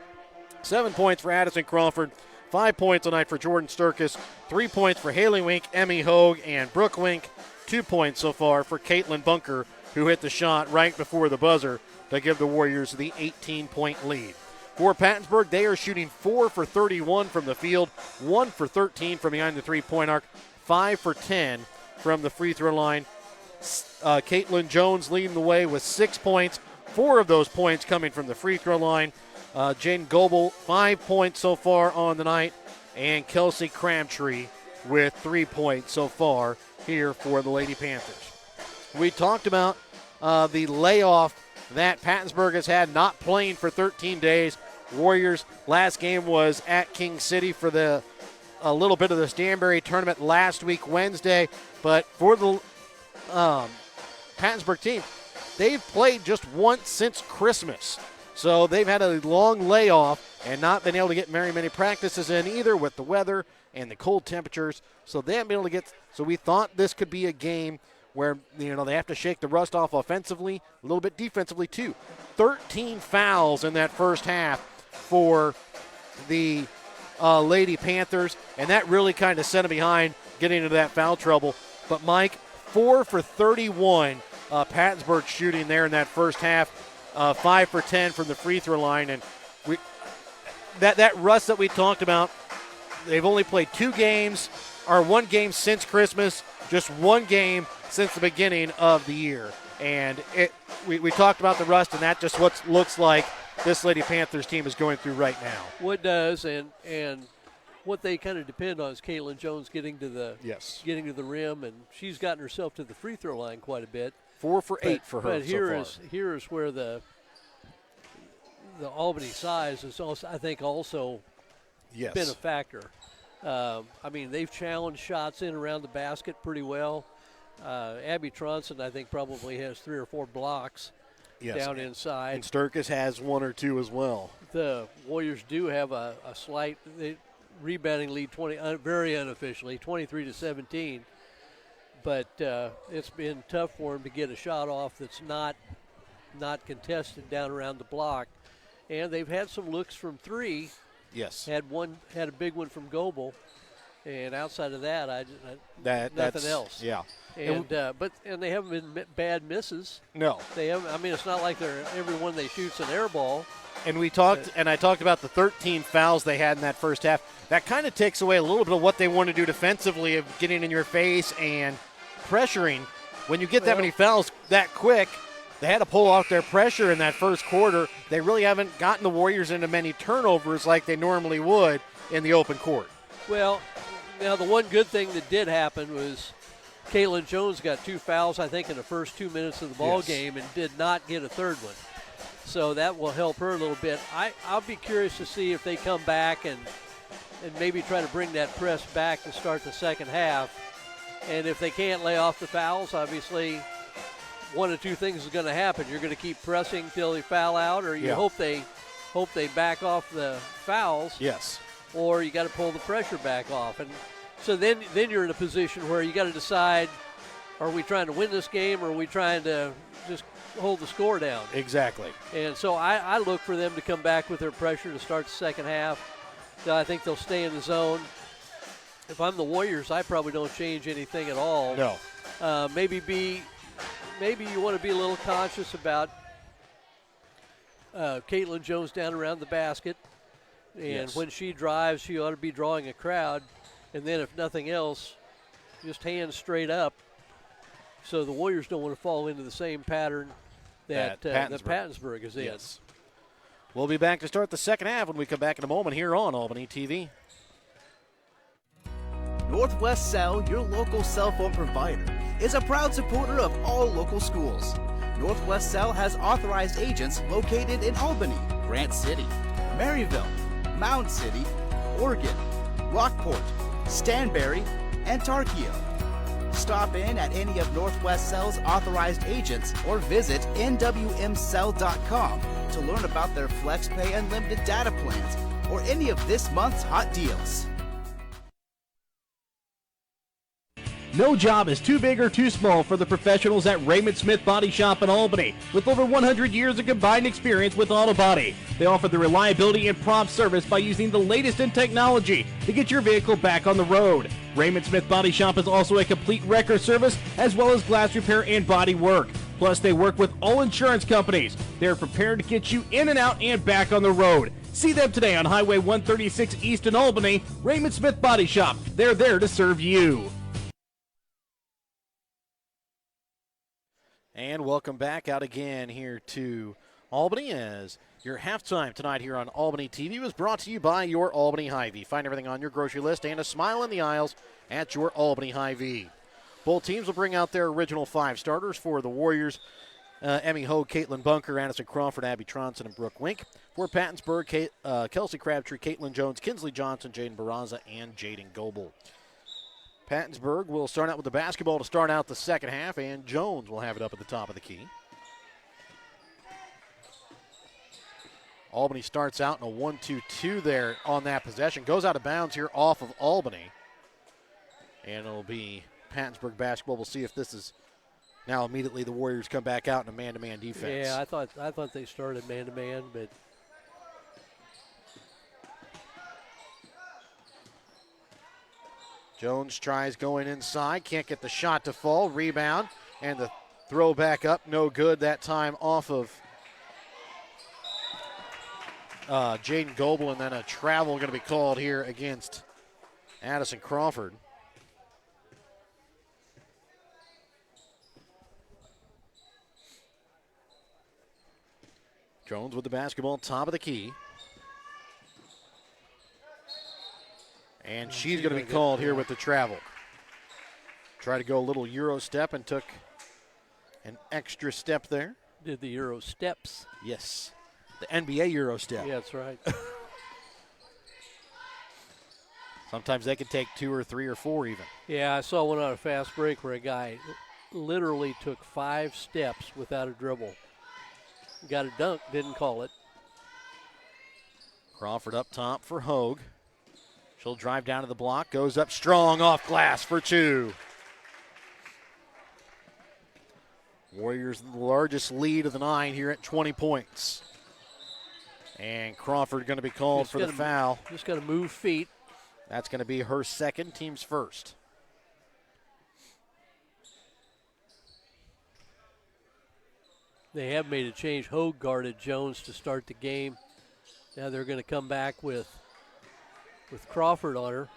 7 points for Addison Crawford, 5 points tonight for Jordan Sturkis, 3 points for Haley Wink, Emmy Hogue, and Brooke Wink, 2 points so far for Caitlin Bunker, who hit the shot right before the buzzer to give the Warriors the 18-point lead. For Pattonsburg, they are shooting 4 for 31 from the field, 1 for 13 from behind the three-point arc, 5 for 10 from the free throw line. Caitlin Jones leading the way with 6 points, 4 of those points coming from the free throw line. Jaden Goebel, 5 points so far on the night, and Kelsey Crabtree with 3 points so far here for the Lady Panthers. We talked about the layoff that Pattonsburg has had, not playing for 13 days. Warriors' last game was at King City for a little bit of the Stanberry tournament last week, Wednesday. But for the Pattonsburg team, they've played just once since Christmas. So they've had a long layoff and not been able to get very many practices in either with the weather and the cold temperatures. So they haven't been able to get. So we thought this could be a game where, they have to shake the rust off offensively, a little bit defensively too. 13 fouls in that first half for the Lady Panthers, and that really kind of set them behind getting into that foul trouble. But, Mike, 4 for 31 Pattonsburg shooting there in that first half, 5 for 10 from the free throw line. And that rust that we talked about, they've only played 2 games, or 1 game since Christmas, just 1 game since the beginning of the year. And we talked about the rust, and that just what looks like this Lady Panthers team is going through right now.
What does, and what they kind of depend on is Caitlin Jones getting to the rim, and she's gotten herself to the free throw line quite a bit.
4 for 8 for her.
But here is where the Albany size is also, I think, also been a factor. They've challenged shots in around the basket pretty well. Abby Tronson, I think, probably has 3 or 4 blocks down inside.
And Sturkis has 1 or 2 as well.
The Warriors do have a slight rebounding lead, very unofficially, 23-17. But it's been tough for them to get a shot off that's not contested down around the block. And they've had some looks from 3.
Yes.
Had a big one from Goebel. And outside of that, nothing else.
Yeah.
And they haven't been bad misses.
No.
They haven't. I mean, it's not like every one they shoot's an air ball.
And I talked about the 13 fouls they had in that first half. That kind of takes away a little bit of what they want to do defensively, of getting in your face and pressuring. When you get that many fouls that quick, they had to pull off their pressure in that first quarter. They really haven't gotten the Warriors into many turnovers like they normally would in the open court.
Well, now the one good thing that did happen was Caitlin Jones got 2 fouls, I think, in the first 2 minutes of the ball game and did not get a third one. So that will help her a little bit. I'll be curious to see if they come back and maybe try to bring that press back to start the second half. And if they can't lay off the fouls, obviously one of two things is going to happen. You're going to keep pressing till they foul out, or you hope they back off the fouls.
Yes.
Or you got to pull the pressure back off. And so then you're in a position where you got to decide, are we trying to win this game or are we trying to just hold the score down?
Exactly.
And so I look for them to come back with their pressure to start the second half. I think they'll stay in the zone. If I'm the Warriors, I probably don't change anything at all.
No.
Maybe you want to be a little conscious about Caitlin Jones down around the basket. And when she drives, she ought to be drawing a crowd. And then if nothing else, just hands straight up. So the Warriors don't want to fall into the same pattern that Pattonsburg is in.
Yes. We'll be back to start the second half when we come back in a moment here on Albany TV.
Northwest Cell, your local cell phone provider, is a proud supporter of all local schools. Northwest Cell has authorized agents located in Albany, Grant City, Maryville, Mound City, Oregon, Rockport, Stanberry, and Tarkio. Stop in at any of Northwest Cell's authorized agents or visit nwmcell.com to learn about their FlexPay unlimited data plans or any of this month's hot deals.
No job is too big or too small for the professionals at Raymond Smith Body Shop in Albany. With over 100 years of combined experience with auto body, they offer the reliability and prompt service by using the latest in technology to get your vehicle back on the road. Raymond Smith Body Shop is also a complete wrecker service as well as glass repair and body work. Plus, they work with all insurance companies. They're prepared to get you in and out and back on the road. See them today on Highway 136 East in Albany. Raymond Smith Body Shop. They're there to serve you.
And welcome back out again here to Albany as your halftime tonight here on Albany TV was brought to you by your Albany Hy-Vee. Find everything on your grocery list and a smile in the aisles at your Albany Hy-Vee. Both teams will bring out their original five starters for the Warriors. Emmy Hogue, Caitlin Bunker, Addison Crawford, Abby Tronson, and Brooke Wink. For Pattonsburg, Kelsey Crabtree, Caitlin Jones, Kinsley Johnson, Jaden Barraza, and Jaden Goebel. Pattonsburg will start out with the basketball to start out the second half, and Jones will have it up at the top of the key. Albany starts out in a 1-2-2 there on that possession. Goes out of bounds here off of Albany. And it'll be Pattonsburg basketball. We'll see if this is now immediately the Warriors come back out in a man-to-man defense.
Yeah, I thought they started man-to-man, but
Jones tries going inside, can't get the shot to fall, rebound, and the throw back up, no good that time off of Jaden Goebel, and then a travel going to be called here against Addison Crawford. Jones with the basketball, top of the key. And she's going to be called here with the travel. Tried to go a little Euro step and took an extra step there.
did the Euro steps.
Yes, the NBA Euro step.
Yeah, that's right.
Sometimes they can take 2 or 3 or 4 even.
Yeah, I saw one on a fast break where a guy literally took 5 steps without a dribble. Got a dunk, didn't call it.
Crawford up top for Hogue. She'll drive down to the block, goes up strong off glass for 2. Warriors the largest lead of the 9 here at 20 points. And Crawford going to be called for the foul.
Just got to move feet.
That's going to be her second, team's first.
They have made a change. Hogue guarded Jones to start the game. Now they're going to come back with Crawford on her.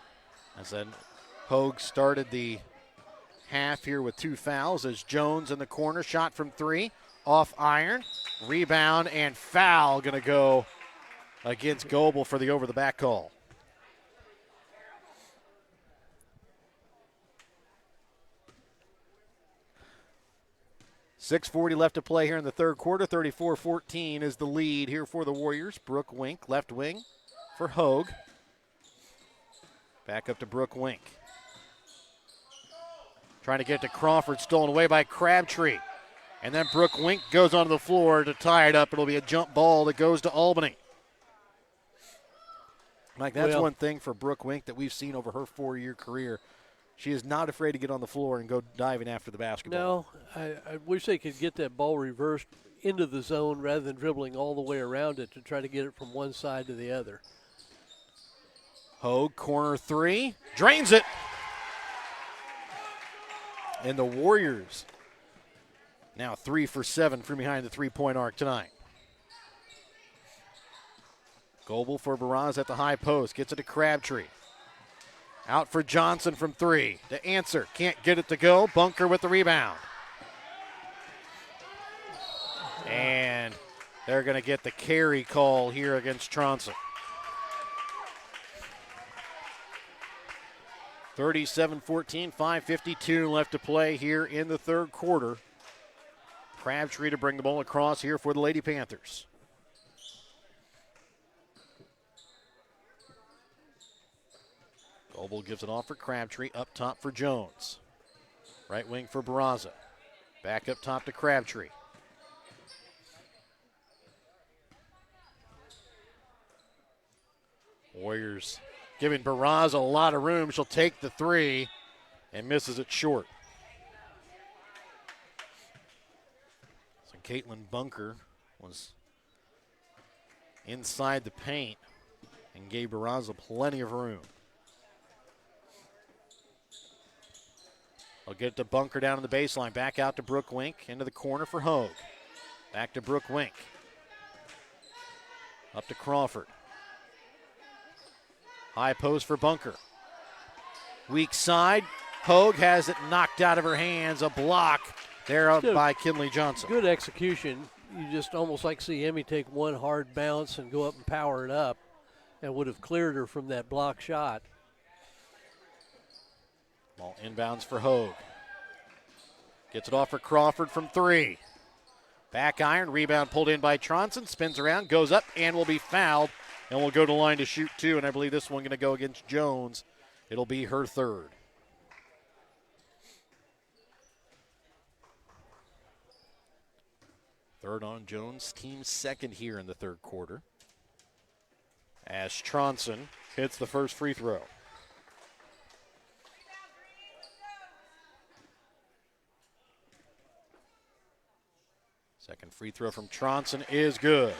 I said Hogue started the half here with 2 fouls as Jones in the corner, shot from 3, off iron, rebound, and foul going to go against Goebel for the over-the-back call. 6:40 left to play here in the third quarter. 34-14 is the lead here for the Warriors. Brooke Wink, left wing for Hogue. Back up to Brooke Wink. Trying to get to Crawford, stolen away by Crabtree. And then Brooke Wink goes onto the floor to tie it up. It'll be a jump ball that goes to Albany. Mike, that's one thing for Brooke Wink that we've seen over her 4-year career. She is not afraid to get on the floor and go diving after the basketball.
No, I wish they could get that ball reversed into the zone rather than dribbling all the way around it to try to get it from one side to the other.
Hogue, corner three, drains it. And the Warriors now 3 for 7 from behind the three-point arc tonight. Goebel for Barraz at the high post, gets it to Crabtree. Out for Johnson from 3. To answer, can't get it to go. Bunker with the rebound. And they're going to get the carry call here against Tronson. 37-14, 5:52 left to play here in the third quarter. Crabtree to bring the ball across here for the Lady Panthers. Goebel gives it off for Crabtree, up top for Jones. Right wing for Barraza. Back up top to Crabtree. Warriors giving Barraza a lot of room. She'll take the 3 and misses it short. So Caitlin Bunker was inside the paint and gave Barraza plenty of room. They'll get it to Bunker down in the baseline. Back out to Brooke Wink. Into the corner for Hogue. Back to Brooke Wink. Up to Crawford. High post for Bunker. Weak side. Hogue has it knocked out of her hands. A block there out by Kinley Johnson.
Good execution. You just almost like see Emmy take one hard bounce and go up and power it up, and would have cleared her from that block shot.
Ball inbounds for Hogue. Gets it off for Crawford from 3. Back iron, rebound pulled in by Tronson, spins around, goes up, and will be fouled, and will go to the line to shoot 2, and I believe this one going to go against Jones. It'll be her 3rd. Third on Jones, team's 2nd here in the third quarter. As Tronson hits the first free throw. Second free throw from Tronson is good.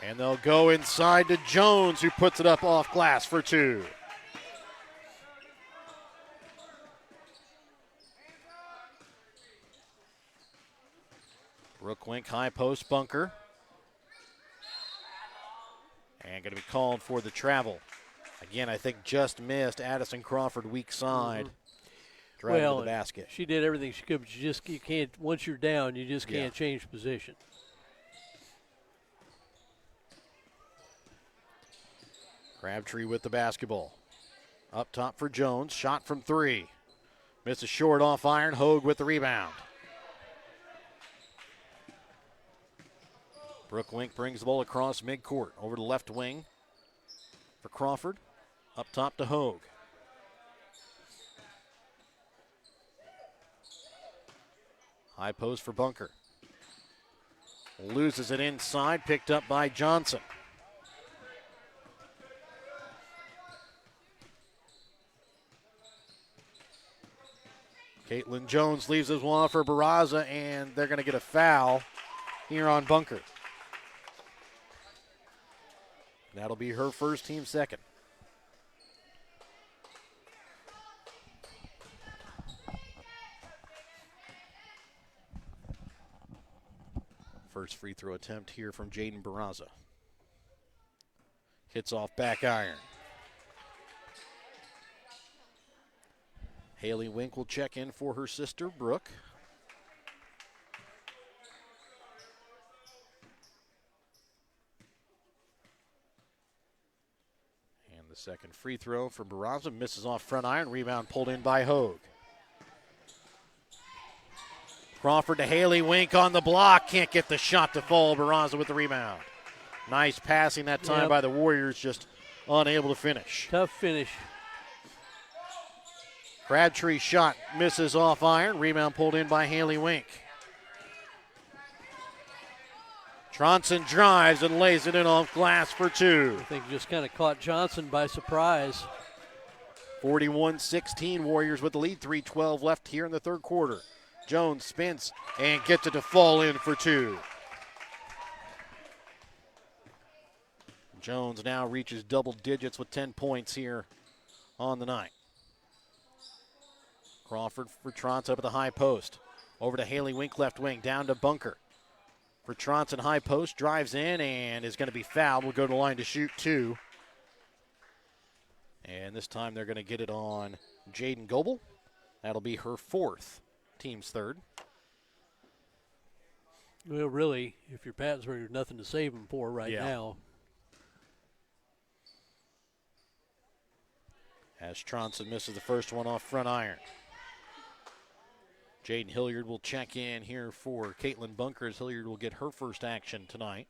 And they'll go inside to Jones, who puts it up off glass for 2. Brooke Wink, high post, Bunker. And going to be called for the travel. Again, I think just missed. Addison Crawford, weak side. Driving to the basket.
She did everything she could, but you can't, once you're down, you just can't change position.
Crabtree with the basketball. Up top for Jones. Shot from 3. Misses short off iron. Hogue with the rebound. Brooke Wink brings the ball across midcourt. Over to left wing for Crawford. Up top to Hogue. High post for Bunker. Loses it inside. Picked up by Johnson. Caitlin Jones leaves this one off for Barraza, and they're going to get a foul here on Bunker. That'll be her first, team 2nd. First free throw attempt here from Jaden Barraza. Hits off back iron. Haley Wink will check in for her sister, Brooke. Second free throw for Barraza. Misses off front iron. Rebound pulled in by Hogue. Crawford to Haley Wink on the block. Can't get the shot to fall. Barraza with the rebound. Nice passing that time by the Warriors. Just unable to finish.
Tough finish.
Crabtree shot misses off iron. Rebound pulled in by Haley Wink. Tronson drives and lays it in off glass for two.
I think just kind of caught Johnson by surprise.
41-16 Warriors with the lead. 3:12 left here in the third quarter. Jones spins and gets it to fall in for two. Jones now reaches double digits with 10 points here on the night. Crawford for Tronson up at the high post. Over to Haley Wink, left wing, down to Bunker. For Tronson, high post, drives in and is going to be fouled. Will go to the line to shoot two. And this time they're going to get it on Jaden Goebel. That'll be her fourth, team's third.
Well, really, if you're Pattonsburg, there's nothing to save them for right now.
As Tronson misses the first one off front iron. Jaden Hilliard will check in here for Caitlin Bunker as Hilliard will get her first action tonight.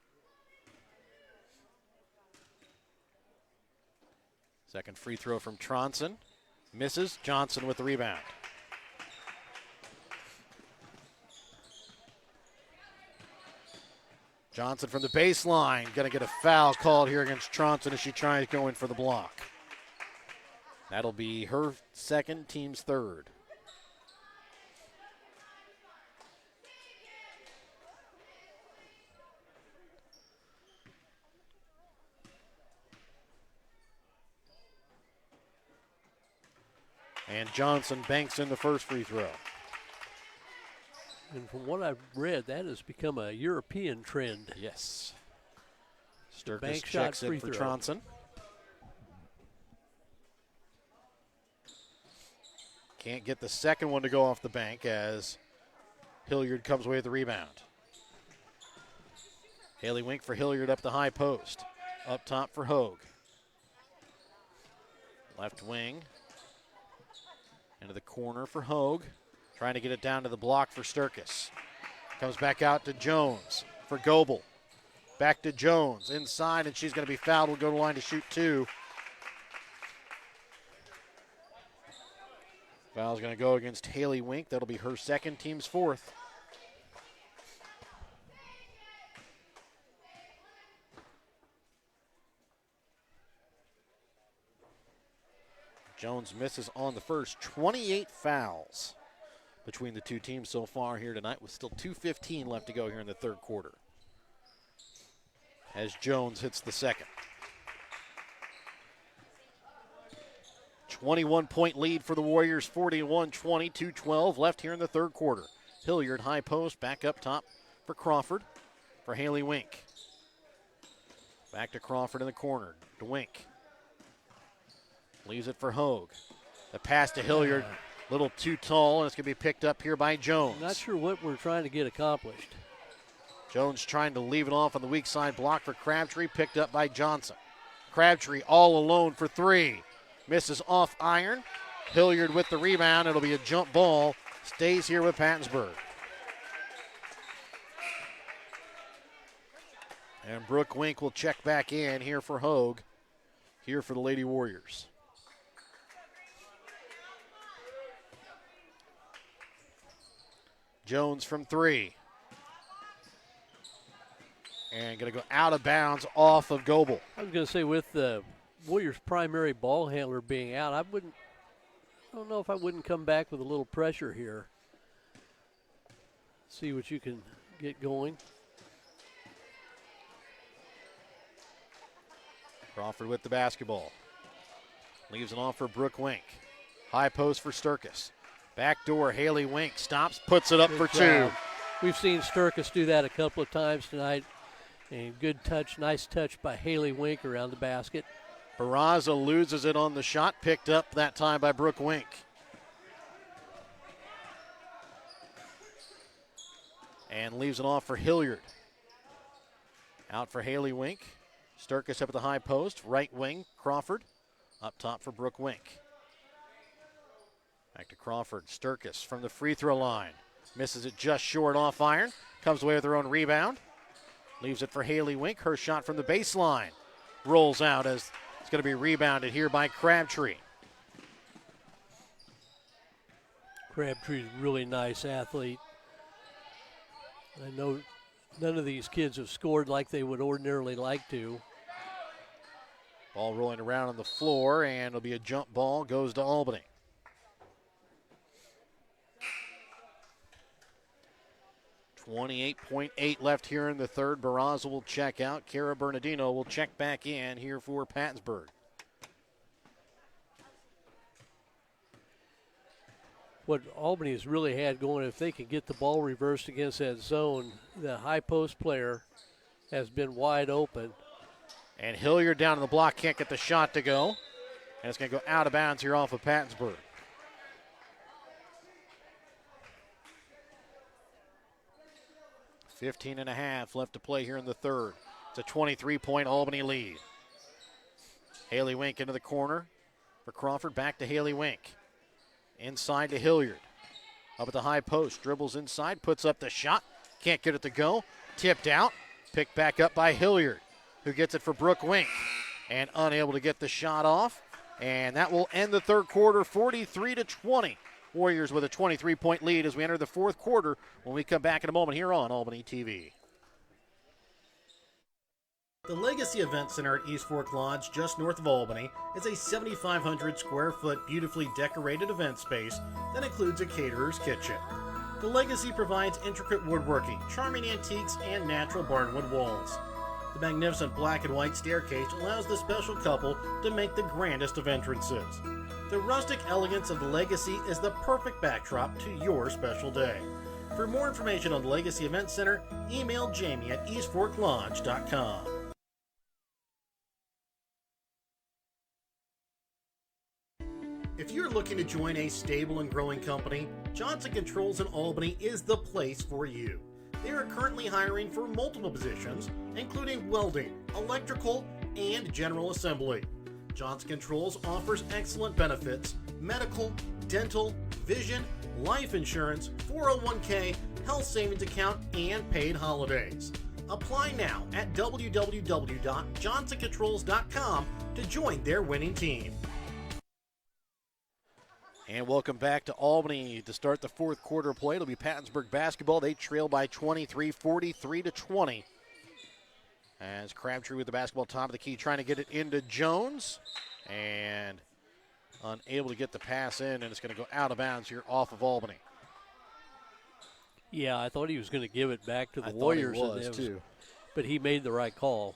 Second free throw from Tronson. Misses. Johnson with the rebound. Johnson from the baseline. Going to get a foul called here against Tronson as she tries going for the block. That'll be her second, team's third. And Johnson banks in the first free throw.
And from what I've read, that has become a European trend.
Yes.
Bank
Sturgis
shot
checks
free
in for
throw.
Tronson. Can't get the second one to go off the bank as Hilliard comes away with the rebound. Haley Wink for Hilliard up the high post. Up top for Hogue. Left wing. Into the corner for Hogue. Trying to get it down to the block for Sturkis. Comes back out to Jones for Goebel. Back to Jones inside, and she's going to be fouled. Will go to the line to shoot two. Foul's going to go against Haley Wink. That'll be her second, team's fourth. Jones misses on the first. 28 fouls between the two teams so far here tonight, with still 2:15 left to go here in the third quarter. As Jones hits the second. 21-point lead for the Warriors, 41-20, 2:12 left here in the third quarter. Hilliard high post, back up top for Crawford, for Haley Wink. Back to Crawford in the corner, to Wink. Leaves it for Hogue. The pass to Hilliard, a little too tall, and it's going to be picked up here by Jones.
I'm not sure what we're trying to get accomplished.
Jones trying to leave it off on the weak side block for Crabtree, picked up by Johnson. Crabtree all alone for three. Misses off iron. Hilliard with the rebound. It'll be a jump ball. Stays here with Pattonsburg. And Brooke Wink will check back in here for Hogue, here for the Lady Warriors. Jones from three. And going to go out of bounds off of Goebel.
I was going to say, with the Warriors' primary ball handler being out, I don't know if I wouldn't come back with a little pressure here. See what you can get going.
Crawford with the basketball. Leaves it off for Brooke Wink. High post for Sturkis. Back door, Haley Wink stops, puts it up for two.
We've seen Sturkis do that a couple of times tonight. And good touch, nice touch by Haley Wink around the basket.
Barraza loses it on the shot, picked up that time by Brooke Wink. And leaves it off for Hilliard. Out for Haley Wink. Sturkis up at the high post, right wing, Crawford. Up top for Brooke Wink. Back to Crawford. Sturkis from the free throw line. Misses it just short off iron. Comes away with her own rebound. Leaves it for Haley Wink. Her shot from the baseline rolls out as it's going to be rebounded here by Crabtree.
Crabtree's a really nice athlete. I know none of these kids have scored like they would ordinarily like to.
Ball rolling around on the floor, and it'll be a jump ball. Goes to Albany. .8 left here in the third. Barraza will check out. Kara Bernardino will check back in here for Pattonsburg.
What Albany has really had going, if they can get the ball reversed against that zone, the high post player has been wide open.
And Hilliard down on the block, can't get the shot to go. And it's going to go out of bounds here off of Pattonsburg. .15 left to play here in the third. It's a 23-point Albany lead. Haley Wink into the corner for Crawford. Back to Haley Wink. Inside to Hilliard. Up at the high post. Dribbles inside. Puts up the shot. Can't get it to go. Tipped out. Picked back up by Hilliard, who gets it for Brooke Wink. And unable to get the shot off. And that will end the third quarter 43-20. Warriors with a 23-point lead as we enter the fourth quarter when we come back in a moment here on Albany TV.
The Legacy Event Center at East Fork Lodge, just north of Albany, is a 7,500 square foot beautifully decorated event space that includes a caterer's kitchen. The Legacy provides intricate woodworking, charming antiques, and natural barnwood walls. The magnificent black and white staircase allows the special couple to make the grandest of entrances. The rustic elegance of the Legacy is the perfect backdrop to your special day. For more information on the Legacy Event Center, email Jamie at eastforklodge.com. If you're looking to join a stable and growing company, Johnson Controls in Albany is the place for you. They are currently hiring for multiple positions, including welding, electrical, and general assembly. Johnson Controls offers excellent benefits: medical, dental, vision, life insurance, 401k, health savings account, and paid holidays. Apply now at www.johnsoncontrols.com to join their winning team.
And welcome back to Albany to start the fourth quarter play. It'll be Pattonsburg basketball. They trail by 23, 43-20. As Crabtree with the basketball top of the key, trying to get it into Jones. And unable to get the pass in, and it's going to go out of bounds here off of Albany.
Yeah, I thought he was going to give it back to the
I
Warriors.
thought he was too.
But he made the right call.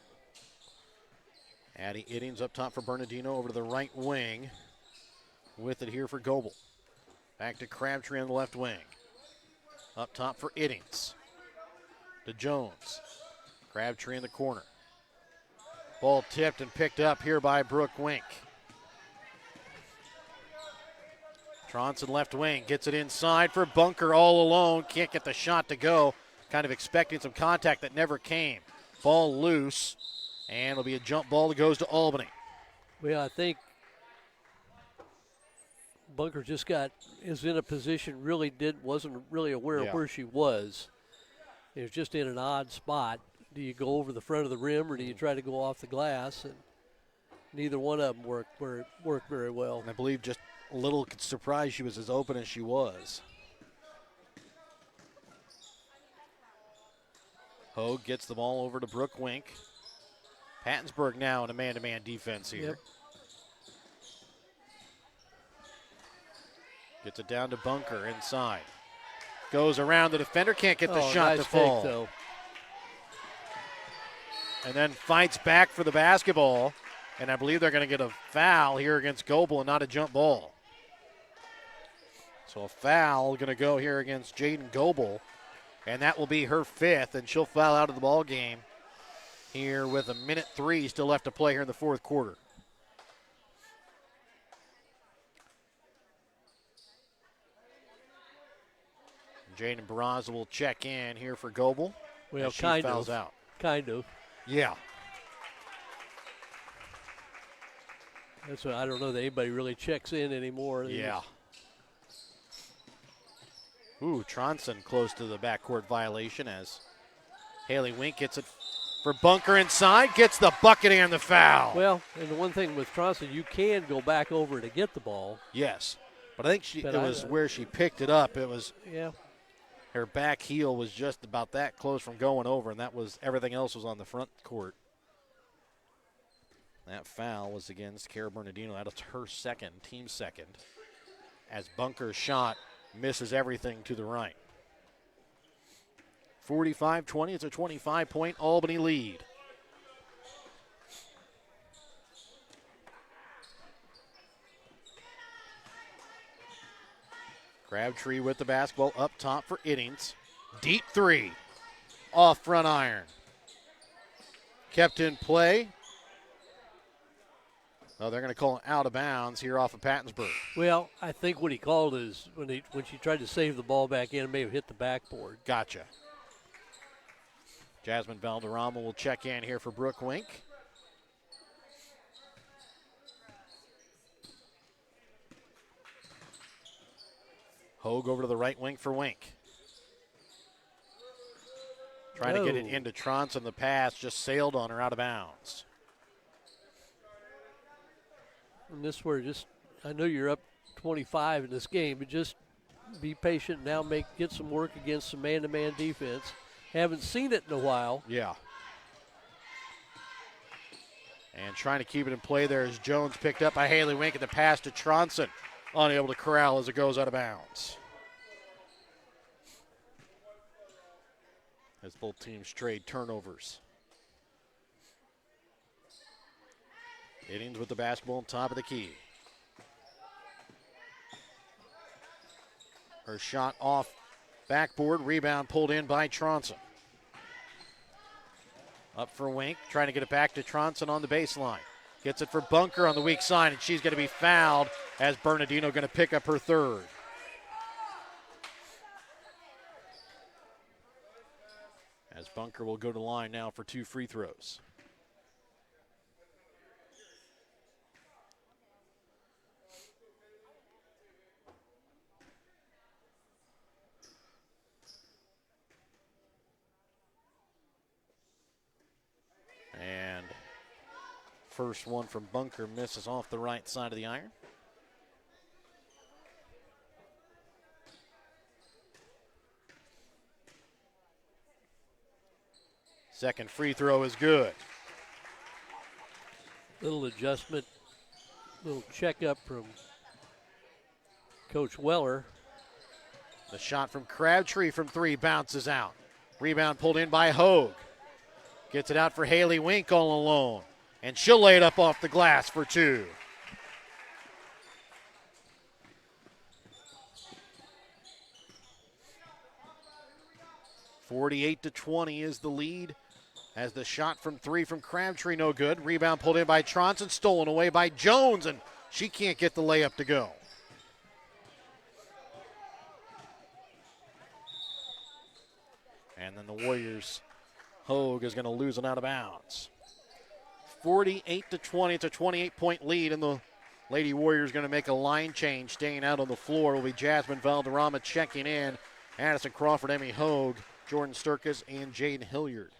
Addie Iddings up top for Bernardino over to the right wing. With it here for Goebel. Back to Crabtree on the left wing. Up top for Iddings. To Jones. Crabtree in the corner. Ball tipped and picked up here by Brooke Wink. Tronson left wing. Gets it inside for Bunker all alone. Can't get the shot to go. Kind of expecting some contact that never came. Ball loose. And it'll be a jump ball that goes to Albany.
Well, I think Bunker just is in a position wasn't really aware of where she was. It was just in an odd spot. Do you go over the front of the rim or do you try to go off the glass? And neither one of them worked very well.
And I believe just a little surprised she was as open as she was. Hogue gets the ball over to Brooke Wink. Pattonsburg now in a man-to-man defense here.
Yep.
Gets it down to Bunker inside. Goes around the defender, can't get the shot
nice
to fall.
Fake, though.
And then fights back for the basketball. And I believe they're going to get a foul here against Goebel and not a jump ball. So a foul going to go here against Jaden Goebel. And that will be her fifth, and she'll foul out of the ball game here with 1:03 still left to play here in the fourth quarter. Jaden Barraza will check in here for Goebel.
Well,
as she fouls out.
Kind of.
Yeah.
That's what I don't know that anybody really checks in anymore.
Yeah. Ooh, Tronson close to the backcourt violation as Haley Wink gets it for Bunker inside, gets the bucket and the foul.
Well, and the one thing with Tronson, you can go back over to get the ball.
Yes, but I think it was where she picked it up. It was her back heel was just about that close from going over, and that was everything else was on the front court. That foul was against Cara Bernardino. That was her second, team second, as Bunker's shot misses everything to the right. 45-20, it's a 25-point Albany lead. Crabtree with the basketball up top for Iddings. Deep three, off front iron. Kept in play. Oh, they're going to call it out of bounds here off of Pattonsburg.
Well, I think what he called is when she tried to save the ball back in, it may have hit the backboard.
Gotcha. Jasmine Valderrama will check in here for Brooke Wink. Hogue over to the right wing for Wink. Trying to get it into Tronson. The pass just sailed on her out of bounds.
And this where I know you're up 25 in this game, but just be patient now. Get some work against some man-to-man defense. Haven't seen it in a while.
Yeah. And trying to keep it in play there as Jones picked up by Haley Wink at the pass to Tronson. Unable to corral as it goes out of bounds. As both teams trade turnovers. Iddings with the basketball on top of the key. Her shot off backboard, rebound pulled in by Tronson. Up for Wink, trying to get it back to Tronson on the baseline. Gets it for Bunker on the weak side, and she's going to be fouled as Bernardino going to pick up her third. As Bunker will go to the line now for 2 free throws. And first one from Bunker misses off the right side of the iron. Second free throw is good.
Little adjustment, little checkup from Coach Weller.
The shot from Crabtree from 3 bounces out. Rebound pulled in by Hogue. Gets it out for Haley Wink all alone. And she'll lay it up off the glass for 2. (48-20) is the lead. As the shot from 3 from Crabtree no good. Rebound pulled in by Tronson, stolen away by Jones, and she can't get the layup to go. And then the Warriors, Hogue is going to lose it out of bounds. 48-20, it's a 28-point lead, and the Lady Warriors going to make a line change. Staying out on the floor will be Jasmine Valderrama checking in. Addison Crawford, Emmy Hogue, Jordan Sturkis, and Jaden Hilliard.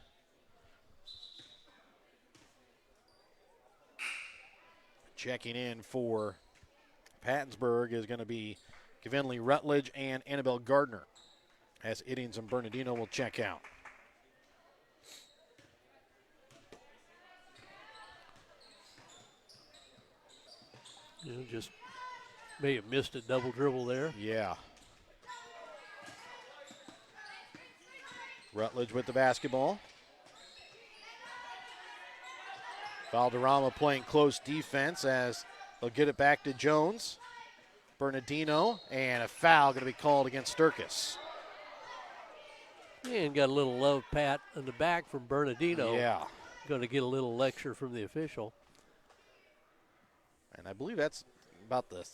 Checking in for Pattonsburg is going to be Gavinley Rutledge and Annabelle Gardner, as Iddings and Bernardino will check out.
Just may have missed a double dribble there.
Yeah. Rutledge with the basketball. Valderrama playing close defense as they'll get it back to Jones. Bernardino, and a foul going to be called against Sturkis.
And got a little love pat in the back from Bernardino.
Yeah.
Going to get a little lecture from the official.
And I believe that's about the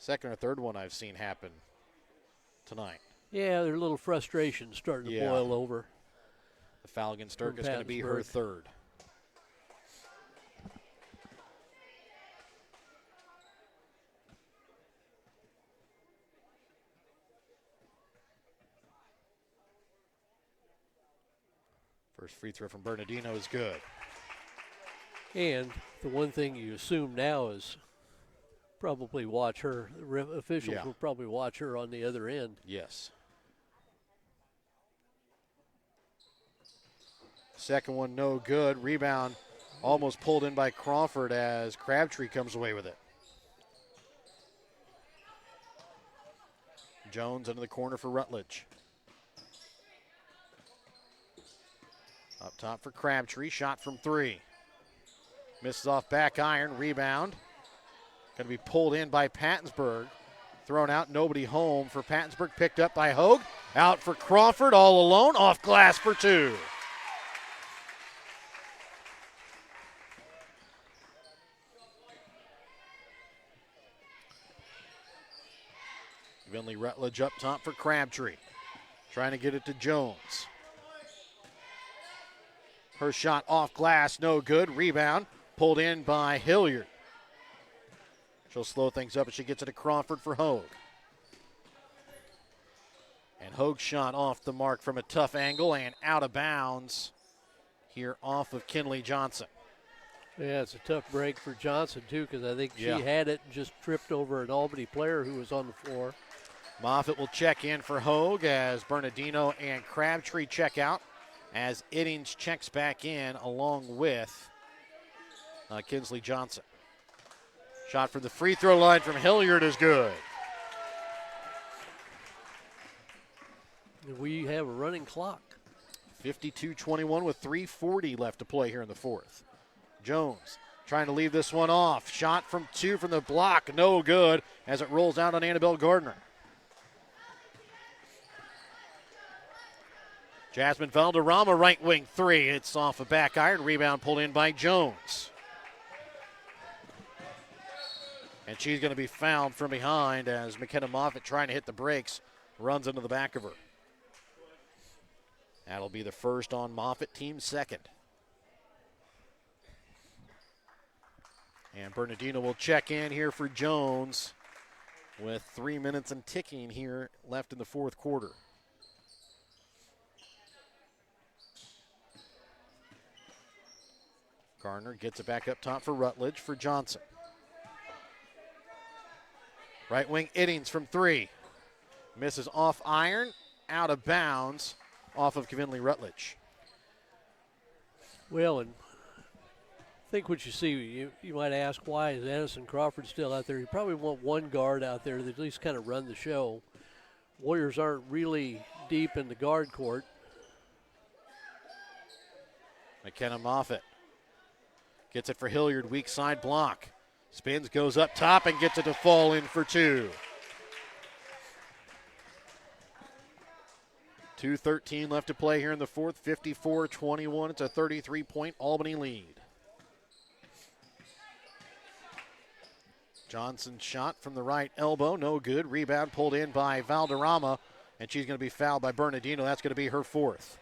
second or third one I've seen happen tonight.
Yeah, there's a little frustration starting to boil over.
The foul against Sturkis is going to be her third. First free throw from Bernardino is good.
And the one thing you assume now is probably watch her. The officials will probably watch her on the other end.
Yes. Second one, no good. Rebound almost pulled in by Crawford as Crabtree comes away with it. Jones into the corner for Rutledge. Up top for Crabtree, shot from three. Misses off back iron, rebound. Going to be pulled in by Pattonsburg. Thrown out, nobody home for Pattonsburg, picked up by Hogue. Out for Crawford, all alone, off glass for two. Vinley Rutledge up top for Crabtree. Trying to get it to Jones. Her shot off glass, no good. Rebound pulled in by Hilliard. She'll slow things up as she gets it to Crawford for Hogue. And Hogue's shot off the mark from a tough angle and out of bounds here off of Kinley Johnson.
Yeah, it's a tough break for Johnson, too, because I think she had it and just tripped over an Albany player who was on the floor.
Moffitt will check in for Hogue as Bernardino and Crabtree check out, as Iddings checks back in along with Kinsley Johnson. Shot from the free throw line from Hilliard is good.
We have a running clock.
52-21 with 3:40 left to play here in the fourth. Jones trying to leave this one off. Shot from two from the block, no good as it rolls out on Annabelle Gardner. Jasmine Valderrama, right wing three. It's off a back iron. Rebound pulled in by Jones. And she's going to be fouled from behind as McKenna Moffitt, trying to hit the brakes, runs into the back of her. That'll be the first on Moffitt, team second. And Bernardino will check in here for Jones with 3 minutes and ticking here left in the fourth quarter. Gardner gets it back up top for Rutledge for Johnson. Right wing Iddings from three. Misses off iron, out of bounds, off of Kinley Rutledge.
Well, and I think what you see, you might ask, why is Addison Crawford still out there? You probably want one guard out there that at least kind of run the show. Warriors aren't really deep in the guard court.
McKenna Moffitt gets it for Hilliard, weak side block. Spins, goes up top, and gets it to fall in for two. 2:13 left to play here in the fourth, 54-21. It's a 33-point Albany lead. Johnson's shot from the right elbow, no good. Rebound pulled in by Valderrama, and she's going to be fouled by Bernardino. That's going to be her fourth.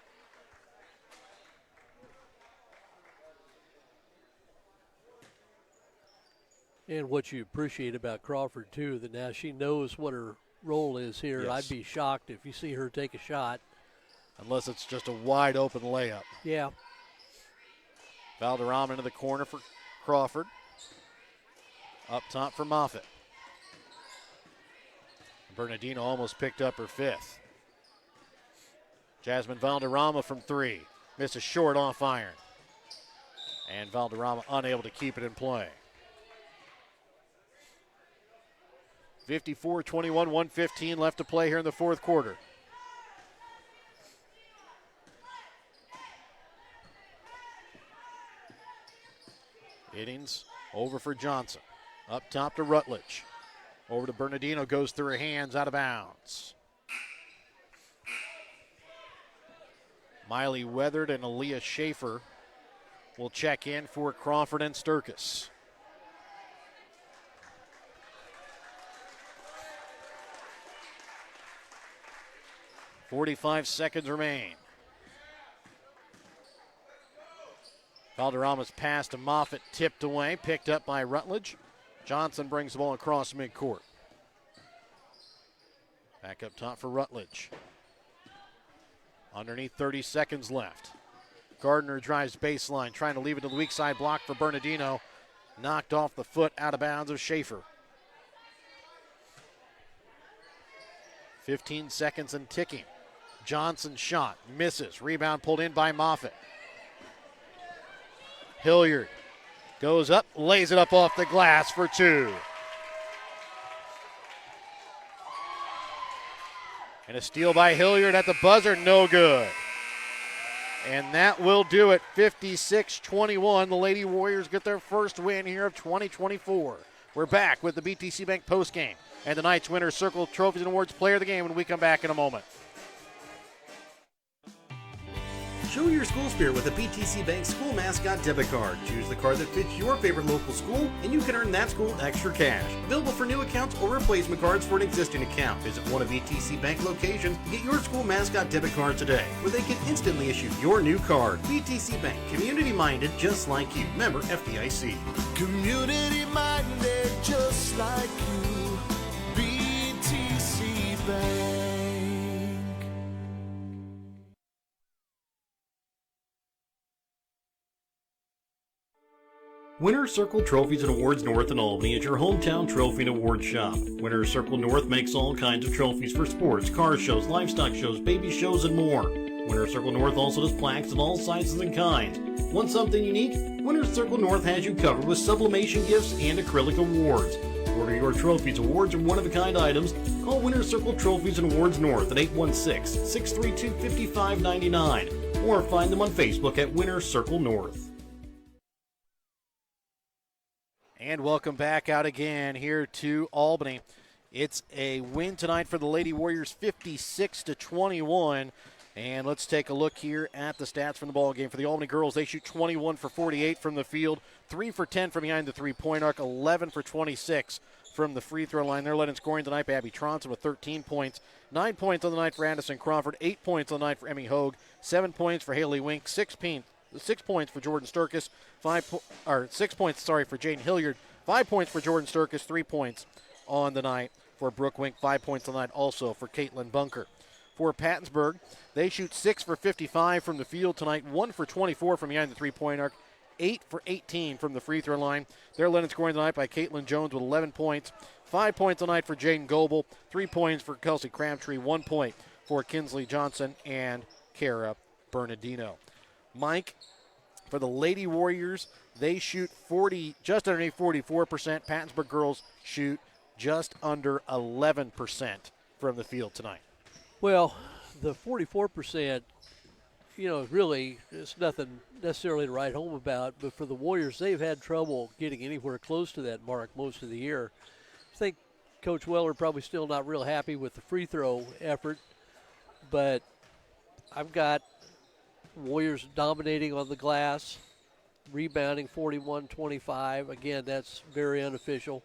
And what you appreciate about Crawford, too, that now she knows what her role is here.
Yes.
I'd be shocked if you see her take a shot.
Unless it's just a wide open layup.
Yeah.
Valderrama into the corner for Crawford. Up top for Moffitt. Bernardino almost picked up her fifth. Jasmine Valderrama from three. Misses short off iron. And Valderrama unable to keep it in play. 54-21, 1:15 left to play here in the fourth quarter. Iddings over for Johnson. Up top to Rutledge. Over to Bernardino, goes through her hands, out of bounds. Miley Weathered and Aaliyah Schaefer will check in for Crawford and Sturkis. .45 seconds remain. Valderrama's pass to Moffitt, tipped away, picked up by Rutledge. Johnson brings the ball across midcourt. Back up top for Rutledge. Underneath 30 seconds left. Gardner drives baseline, trying to leave it to the weak side block for Bernardino. Knocked off the foot, out of bounds of Schaefer. 15 seconds and ticking. Johnson shot, misses. Rebound pulled in by Moffitt. Hilliard goes up, lays it up off the glass for two. And a steal by Hilliard at the buzzer, no good. And that will do it, 56-21. The Lady Warriors get their first win here of 2024. We're back with the BTC Bank postgame and tonight's Winner's Circle Trophies and Awards Player of the Game when we come back in a moment.
Show your school spirit with a BTC Bank school mascot debit card. Choose the card that fits your favorite local school, and you can earn that school extra cash. Available for new accounts or replacement cards for an existing account. Visit one of BTC Bank locations to get your school mascot debit card today, where they can instantly issue your new card. BTC Bank, community-minded just like you. Member FDIC.
Community-minded just like you. BTC Bank.
Winner's Circle Trophies and Awards North in Albany is your hometown trophy and award shop. Winner's Circle North makes all kinds of trophies for sports, car shows, livestock shows, baby shows, and more. Winner's Circle North also does plaques of all sizes and kinds. Want something unique? Winner's Circle North has you covered with sublimation gifts and acrylic awards. Order your trophies, awards, or one-of-a-kind items. Call Winner's Circle Trophies and Awards North at 816-632-5599 or find them on Facebook at Winner's Circle North.
And welcome back out again here to Albany. It's a win tonight for the Lady Warriors, 56-21. And let's take a look here at the stats from the ball game. For the Albany girls, they shoot 21 for 48 from the field, 3 for 10 from behind the three-point arc, 11 for 26 from the free throw line. They're led in scoring tonight by Abby Tronson with 13 points, 9 points on the night for Anderson Crawford, 8 points on the night for Emmy Hogue, 7 points for Haley Wink, 6 points for Jordan Sturkis, 6 points, for Jaden Hilliard, 5 points for Jordan Sturkis, 3 points on the night for Brooke Wink, 5 points on the night also for Caitlin Bunker. For Pattonsburg, they shoot 6 for 55 from the field tonight, 1 for 24 from behind the three-point arc, 8 for 18 from the free throw line. They're led in scoring tonight by Caitlin Jones with 11 points, 5 points on the night for Jaden Goebel, 3 points for Kelsey Crabtree, 1 point for Kinsley Johnson and Kara Bernardino. Mike, for the Lady Warriors, they shoot just underneath 44%. Pattonsburg girls shoot just under 11% from the field tonight.
Well, the 44%, really it's nothing necessarily to write home about, but for the Warriors, they've had trouble getting anywhere close to that mark most of the year. I think Coach Weller probably still not real happy with the free throw effort, but I've got Warriors dominating on the glass, rebounding 41-25. Again, that's very unofficial.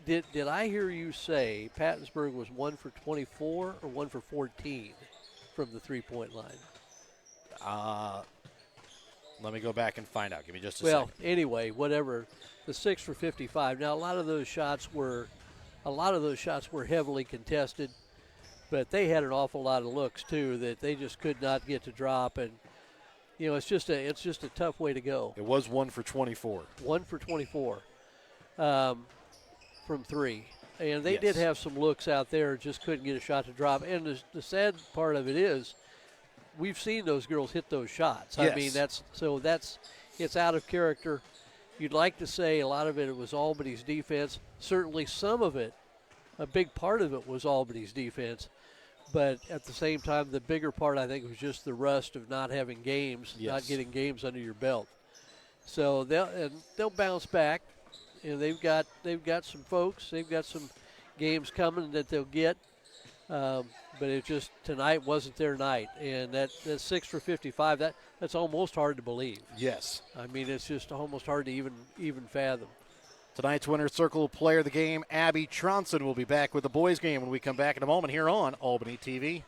Did I hear you say Pattonsburg was 1 for 24 or 1 for 14 from the three-point line?
Let me go back and find out. Give me just a
second.
second.
Well, anyway, whatever. The 6 for 55. Now, a lot of those shots were heavily contested, but they had an awful lot of looks too that they just could not get to drop, and it's just a tough way to go.
It was 1 for 24.
1 for 24. From three. And they
Yes.
did have some looks out there, just couldn't get a shot to drop. And the sad part of it is we've seen those girls hit those shots.
Yes.
I mean, it's out of character. You'd like to say a lot of it was Albany's defense. Certainly some of it, a big part of it was Albany's defense. But at the same time, the bigger part, I think, was just the rust of not having games,
Yes.
not getting games under your belt. So they'll bounce back. They've got some folks. They've got some games coming that they'll get, but it just tonight wasn't their night. And that 6 for 55, that's almost hard to believe.
Yes.
I mean, it's just almost hard to even fathom.
Tonight's Winner's Circle player of the game, Abby Tronson, will be back with the boys game when we come back in a moment here on Albany TV.